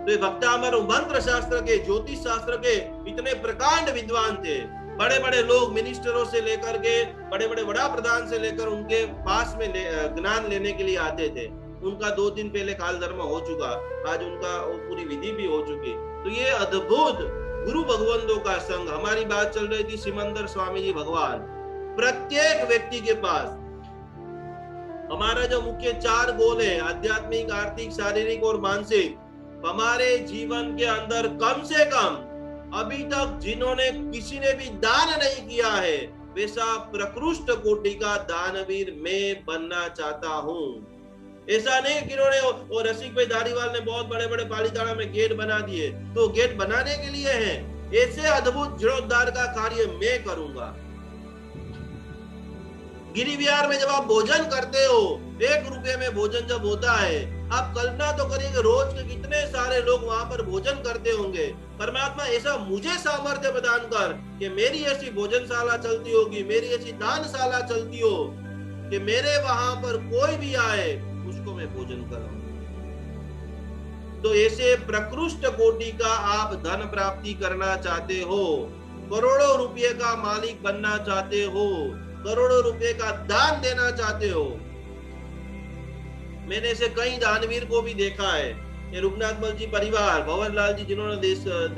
तो ये भक्तामर मंत्र शास्त्र के, ज्योतिष शास्त्र के इतने प्रकांड विद्वान थे। बड़े बड़े लोग मिनिस्टरों से लेकर के, बड़े बड़े वड़ा प्रधान से लेकर उनके पास में ज्ञान लेने के लिए आते थे। उनका 2 दिन पहले काल धर्म हो चुका, आज उनका पूरी विधि भी हो चुकी। तो ये अद्भुत गुरु भगवंतों का संग। हमारी बात चल रही थी सिमंदर स्वामी जी भगवान। प्रत्येक व्यक्ति के पास हमारा जो मुख्य 4 गोल है, आध्यात्मिक, आर्थिक, शारीरिक और मानसिक, हमारे जीवन के अंदर कम से कम अभी तक जिन्होंने किसी ने भी दान नहीं किया है, वैसा प्रकृष्ट कोटि का दानवीर मैं बनना चाहता हूँ। ऐसा नहीं कि इन्होंने और रसिक भाई धारीवाल ने बहुत बड़े बड़े पालीताना में गेट बना दिए, तो गेट बनाने के लिए है। ऐसे अद्भुत जीर्णोद्धार का कार्य मैं करूंगा। गिरी विहार में जब आप भोजन करते हो, 1 रुपये में भोजन जब होता है, आप कल्पना तो करिए कि रोज के कितने सारे लोग वहां पर भोजन करते होंगे। परमात्मा ऐसा मुझे सामर्थ्य प्रदान कर कि मेरी ऐसी भोजनशाला चलती होगी, मेरी ऐसी दानशाला चलती हो कि मेरे वहां पर कोई भी आए उसको मैं भोजन कराऊं। तो ऐसे प्रकृष्ट कोटि का आप धन प्राप्ति करना चाहते हो, करोड़ों रुपये का मालिक बनना चाहते हो, करोड़ों रुपए का दान देना चाहते हो। मैंने ऐसे कई दानवीर को भी देखा है। ये रुगनाथ मल जी परिवार, भवन लाल जी जिन्होंने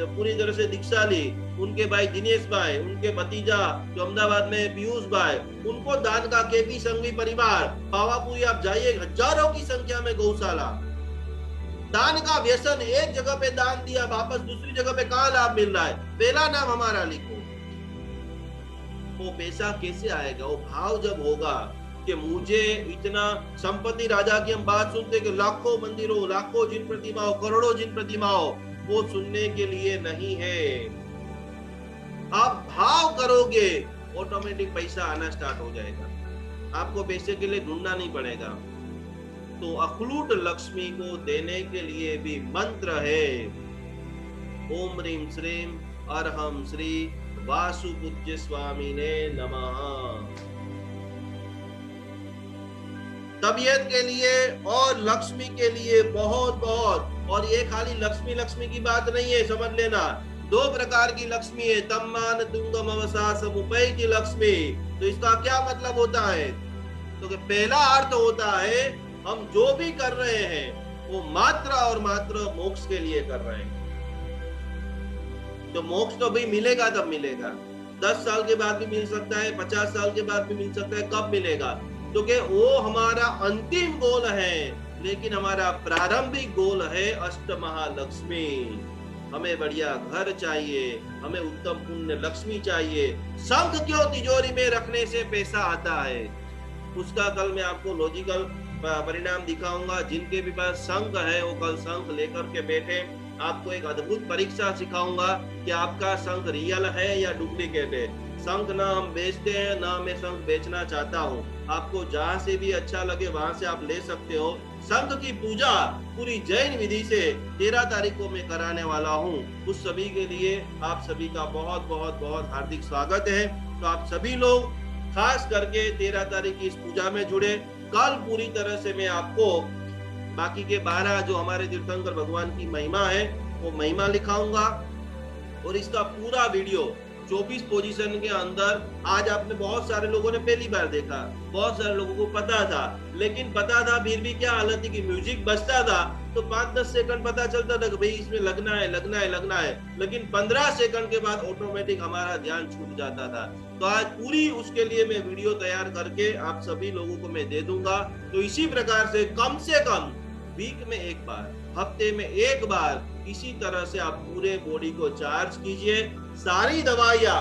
पूरी तरह से दीक्षा ली, उनके भाई दिनेश भाई, उनके भतीजा जो अहमदाबाद में पीयूष भाई, उनको दान का केपी संघवी परिवार, पावापुरी आप जाइए, हजारों की संख्या में गौशाला। दान का व्यसन, एक जगह पे दान दिया, वापस दूसरी जगह पे कहाँ लाभ मिल रहा है, पहला नाम हमारा लिखो। वो पैसा कैसे आएगा? वो भाव जब होगा, कि मुझे इतना संपत्ति राजा की हम बात सुनते कि लाखों मंदिरों, लाखों जिन प्रतिमाओं, करोड़ों जिन प्रतिमाओं, वो सुनने के लिए नहीं है। आप भाव करोगे ऑटोमेटिक पैसा आना स्टार्ट हो जाएगा, आपको पैसे के लिए ढूंढना नहीं पड़ेगा। तो अखलूट लक्ष्मी को देने के लिए भी मंत्र है, ओम ह्रीं श्रीं अरहम श्री वासुपूज्य स्वामी ने नमः। तबीयत के लिए और लक्ष्मी के लिए बहुत बहुत, और ये खाली लक्ष्मी लक्ष्मी की बात नहीं है, समझ लेना। 2 प्रकार की लक्ष्मी है, तम्मान तुंगम अवसा समुपैति लक्ष्मी। तो इसका क्या मतलब होता है? तो कि पहला अर्थ होता है हम जो भी कर रहे हैं वो मात्र और मात्र मोक्ष के लिए कर रहे हैं। तो मोक्ष तो भाई मिलेगा तब मिलेगा, 10 साल के बाद भी मिल सकता है, 50 साल के बाद भी मिल सकता है, कब मिलेगा? तो कि वो हमारा अंतिम गोल है, लेकिन हमारा प्रारंभिक गोल है अष्टमहालक्ष्मी। हमें बढ़िया घर चाहिए, हमें उत्तम पुण्य लक्ष्मी चाहिए। शंख क्यों तिजोरी में रखने से पैसा आता है, उसका कल मैं आपको लॉजिकल परिणाम दिखाऊंगा। जिनके भी पास शंख है वो कल शंख लेकर के बैठे। आपको एक अद्भुत परीक्षा सिखाऊंगा कि आपका शंख रियल है या डुप्लीकेट है। शंख ना हम बेचते हैं, ना मैं शंख बेचना चाहता हूँ। आपको जहाँ से भी अच्छा लगे वहां से आप ले सकते हो। शंख की पूजा पूरी जैन विधि से 13 तारीख को मैं कराने वाला हूँ। उस सभी के लिए आप सभी का बहुत बहुत बहुत हार्दिक स्वागत है। तो आप सभी लोग खास करके 13 तारीख की इस पूजा में जुड़े। कल पूरी तरह से मैं आपको बाकी के 12 जो हमारे तीर्थंकर भगवान की महिमा है वो महिमा लिखाऊंगा, और इसका पूरा वीडियो 24 पोजीशन के अंदर। आज आपने बहुत सारे लोगों ने पहली बार देखा, बहुत सारे लोगों को पता था, लेकिन पता था फिर भी क्या हालत थी कि म्यूजिक बजता था तो 5-10 सेकंड पता चलता था कि भाई इसमें लगना है लगना है लगना है, लेकिन 15 सेकंड के बाद ऑटोमेटिक हमारा ध्यान छूट जाता था। तो आज पूरी उसके लिए मैं वीडियो तैयार करके आप सभी लोगों को मैं दे दूंगा। तो इसी प्रकार से कम वीक में एक बार, हफ्ते में एक बार इसी तरह से आप पूरे बॉडी को चार्ज कीजिए। सारी दवाइयां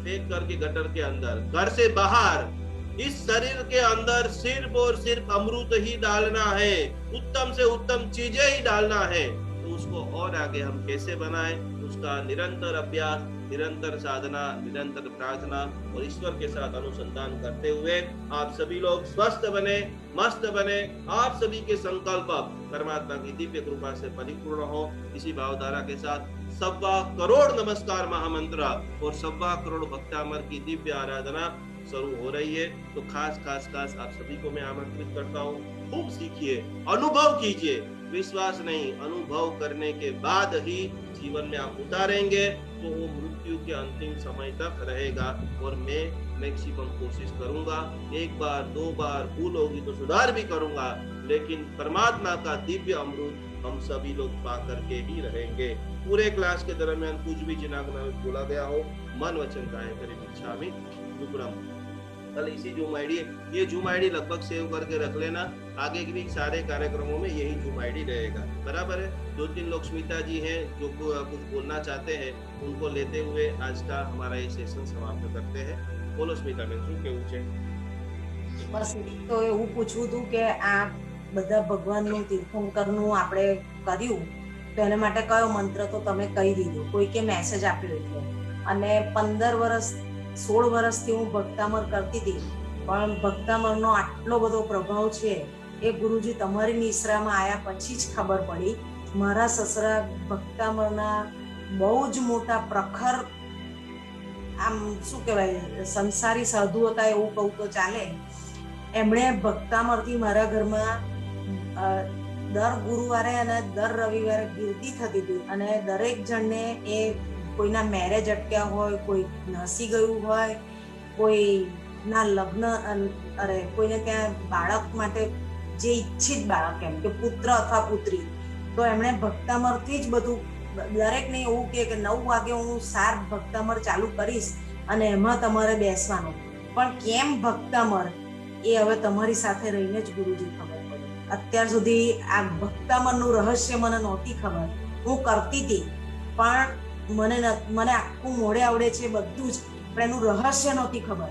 फेंक करके गटर के अंदर, घर से बाहर इस शरीर के अंदर सिर्फ और सिर्फ अमृत ही डालना है, उत्तम से उत्तम चीजें ही डालना है। तो उसको और आगे हम कैसे बनाएं, उसका निरंतर अभ्यास, निरंतर साधना, निरंतर प्रार्थना और ईश्वर के साथ अनुसंधान करते हुए आप सभी लोग स्वस्थ बने, मस्त बने। आप सभी के संकल्प परमात्मा की दिव्य कृपा से परिपूर्ण हो। इसी भावधारा के साथ 1.25 करोड़ नमस्कार महामंत्र और 1.25 करोड़ भक्तामर की दिव्य आराधना शुरू हो रही है। तो खास आप सभी को मैं आमंत्रित करता हूँ। खूब सीखिए, अनुभव कीजिए। विश्वास नहीं, अनुभव करने के बाद ही जीवन में आप उतारेंगे तो वो मृत्यु के अंतिम समय तक रहेगा। और मैं मैक्सिमम कोशिश करूंगा, 1 बार 2 बार भूल होगी तो सुधार भी करूंगा, लेकिन परमात्मा का दिव्य अमृत हम सभी लोग पा करके ही रहेंगे। पूरे क्लास के दरमियान कुछ भी जिनागना में बोला गया हो, मन वचन काये करे इच्छामि दुक्कडम। कल इसी जूम आईडी, ये जूम आईडी लगभग सेव करके रख लेना, आगे के भी सारे कार्यक्रमों में यही जूम आईडी रहेगा, बराबर है। 2-3 लोग स्मिता जी हैं जो कुछ बोलना चाहते हैं, उनको लेते हुए आज का हमारा ये सेशन समाप्त करते हैं। बोलो स्मिता बेन, શું કેવું છે? બસ તો એવું પૂછવું હતું કે આ બધા ભગવાનનું તીર્થંકરનું આપણે કર્યું તો એના માટે કયો મંત્ર તો તમે કહી દીધો, કોઈકે મેસેજ આપ્યો એટલે, અને 15 વર્ષ 16 વર્ષથી હું ભક્તામર કરતી હતી, પણ ભક્તામરનો આટલો બધો પ્રભાવ છે એ ગુરુજી તમારી નિશ્રામાં આવ્યા પછી જ ખબર પડી. મારા સસરા ભક્તામરના બહુ જ મોટા પ્રખર આમ શું કહેવાય સંસારી સાધુ હતા એવું કહું તો ચાલે. એમણે ભક્તામરથી મારા ઘરમાં દર ગુરુવારે અને દર રવિવારે ગીર્દી થતી હતી, અને દરેક જણને એ કોઈના મેરેજ અટક્યા હોય, કોઈ નસી ગયું હોય, કોઈના લગ્ન, અરે કોઈને ત્યાં બાળક માટે જે ઈચ્છિત બાળક એમ કે પુત્ર અથવા પુત્રી, તો એમણે ભક્તામરથી જ બધું દરેકને એવું કે 9 વાગે હું સાર ભક્તામર ચાલુ કરીશ અને એમાં તમારે બેસવાનું. પણ કેમ ભક્તામર એ હવે તમારી સાથે રહીને જ ગુરુજી ખબર પડી. અત્યાર સુધી આ ભક્તામરનું રહસ્ય મને નહોતી ખબર. હું કરતી હતી પણ મને આખું મોડે આવડે છે બધું જ, પણ એનું રહસ્ય નહોતી ખબર.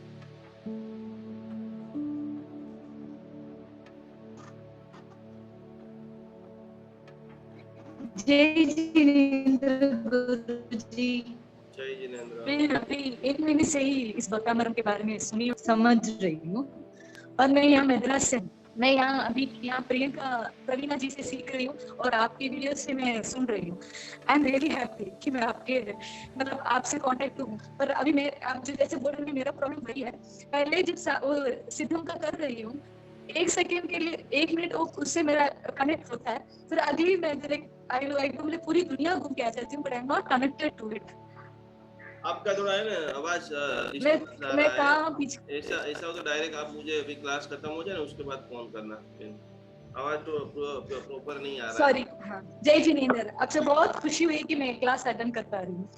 जय जिनेंद्र गुरुजी। जय जिनेंद्र। मैं अभी 1 महीने से ही इस भक्तामृत के बारे में सुनी और समझ रही हूँ, और मैं यहाँ मद्रास से, मैं यहाँ प्रियंका प्रवीणा जी से सीख रही हूँ और आपकी वीडियो से मैं सुन रही हूँ। आई एम रियली हैप्पी कि मैं आपके मतलब आपसे कांटेक्ट हूँ। पर अभी मैं आप जो जैसे बोल रहे हैं, मेरा प्रॉब्लम वही है, पहले जब सिद्धम का कर रही हूँ 1 सेकेंड के लिए 1 मिनट उससे मेरा कनेक्ट होता है, फिर अगली मैं डायरेक्ट आई पूरी दुनिया घूम के आ जाती हूँ, but I am not connected to it. आपका थोड़ा है ना आवाज मैं कहाँ ऐसा हो तो डायरेक्ट आप मुझे अभी क्लास खत्म हो जाए ना उसके बाद फोन करना, आवाज तो प्रॉपर नहीं आ रहा है। सॉरी। हाँ, जय जिनेंद्र, आपसे बहुत खुशी हुई कि मैं क्लास अटेंड कर पा रही हूँ।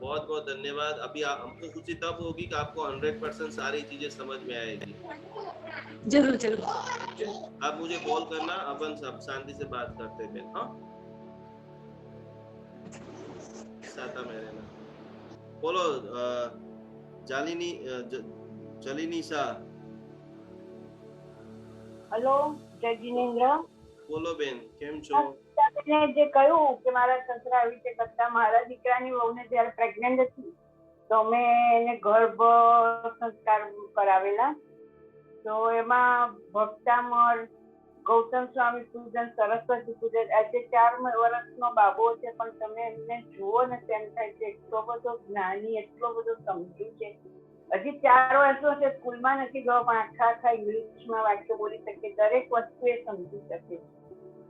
बहुत बहुत धन्यवाद। अभी हमको खुशी तब होगी कि आपको 100% सारी चीजें समझ में आएगी। जरूर जरूर। आप मुझे कॉल करना, अपन सब शांति से बात करते हैं। हाँ, साता में रहना। बोलो जलिनी सा। हेलो, जय जिनेंद्र। બોલો બેન, કેમ છો? તમે જે કહ્યું કે મારા સસરા આવી રીતે કરતા, મારા દીકરાની વહુને જ્યારે પ્રેગ્નન્ટ હતી તો અમે એને ગર્ભ સંસ્કાર કરાવેલા, તો એમાં ભક્તામર, ગૌતમ સ્વામી પૂજન, સરસ્વતી પૂજન, આજે 4 વર્ષનો બાબો છે, પણ તમે એમને જુઓ ને તેમ થાય છે એટલો બધો જ્ઞાની, એટલો બધો સમજુ છે। હજી 4 વર્ષનો છે, સ્કૂલમાં નથી ગયો, પણ આખા ઇંગ્લિશમાં વાક્ય બોલી શકે, દરેક વસ્તુ એ સમજી શકે।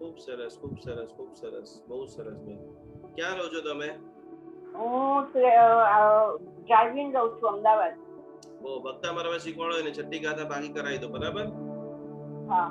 ખૂબ સરસ, ખૂબ સરસ, ખૂબ સરસ, બહુ સરસ બેન। ક્યાં રહો છો તમે? હું ડ્રાઇવિંગ રહું છું અમદાવાદ। ઓ ભક્તામરમાં શીખવાડો એને છઠ્ઠી ગાથા ભાગી કરાવી દો, બરાબર? હા,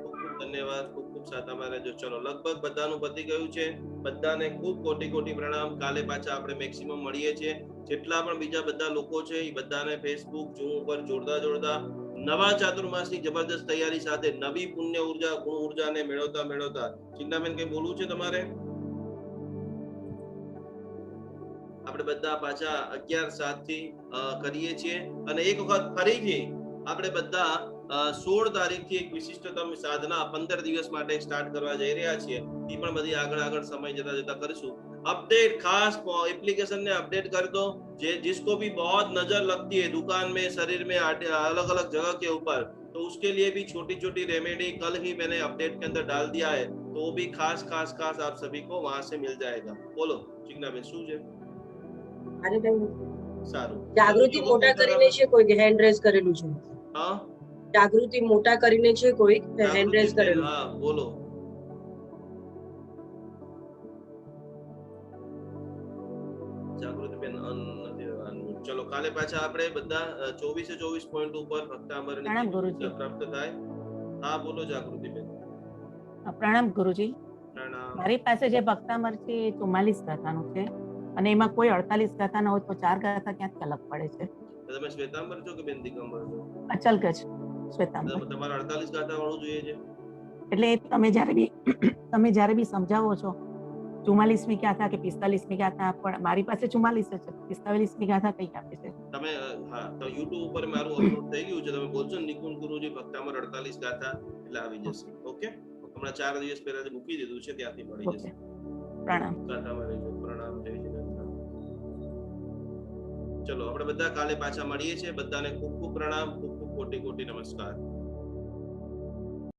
ખૂબ ખૂબ ધન્યવાદ, ખૂબ ખૂબ સાતા મારે જો। ચલો, લગભગ બધાનું પતી ગયું છે, બધાને ખૂબ કોટી કોટી પ્રણામ। કાલે પાછા આપણે મેક્સિમમ મળીએ છીએ। જેટલા પણ બીજા બધા લોકો છે એ બધાને ફેસબુક, ઝૂમ ઉપર જોડતા નવા ચાતુર્માસની જબરદસ્ત તૈયારી સાથે નવી પુણ્ય ઉર્જા, ગુણ ઉર્જાને મેળવતા ચિંતાબેન કઈ બોલવું છે તમારે? આપણે બધા પાછા 11/7 થી કરીએ છીએ, અને એક વખત ફરીથી આપણે બધા 16 તારીખથી એક વિશિષ્ટતમ સાધના 15 દિવસ માટે સ્ટાર્ટ કરવા જઈ રહ્યા છીએ। એ પણ બધી આગળ સમય જતા કરીશું। अपडेट खास एप्लीकेशन ने अपडेट कर दो। जिसको भी बहुत नजर लगती है दुकान में, शरीर में, अलग अलग जगह के ऊपर, तो उसके लिए भी छोटी छोटी रेमेडी कल ही मैंने अपडेट के अंदर डाल दिया है, तो वो भी खास आप सभी को वहां से मिल जाएगा। बोलो चिकना में શું છે? અરે બેન સારું, જાગૃતિ મોટા કરીને છે કોઈ હેન્ડ રેઝ કરેલું છે। હા, જાગૃતિ મોટા કરીને છે કોઈ હેન્ડ રેઝ કરેલું। હા, બોલો। જાગૃતિ બેન ચલો, કાલે પાછા આપણે બધા 24 પોઈન્ટ ઉપર ભક્તામરની પ્રાપ્ત થાય। હા, બોલો જાગૃતિ બેન। પ્રણામ ગુરુજી। મારી પાસે જે ભક્તામર છે 44 ગાથાનું છે, અને એમાં કોઈ 48 ગાથા ના હોય તો 4 ગાથા ક્યાંથી અલગ પડે છે? તમે શ્વેતાંબર છો કે બેન દિગંબર છો? અચલ કે શ્વેતાંબર। તમારે 48 ગાથા વાળું જોઈએ છે? એટલે તમે જ્યારે બી સમજાવો છો 44મી ગાથા કે 45મી ગાથા, પણ મારી પાસે 44 છે, 45મી ગાથા કઈ આપે છે તમે? હા, તો YouTube ઉપર મારું અપલોડ થઈ ગયું છે, તમે બોલશો નિકુંજ ગુરુજી ભક્તામર 48 ગાથા એટલે આવી જશે। ઓકે, હમણાં 4 દિવસ પહેલા મૂકી દીધું છે, ત્યાંથી મળી જશે। પ્રણામ। પ્રણામ, જય જગન્નાથ। ચલો, આપણે બધા કાલે પાછા મળીએ છીએ। બધાને ખૂબ ખૂબ પ્રણામ, ખૂબ ખૂબ કોટી કોટી નમસ્કાર।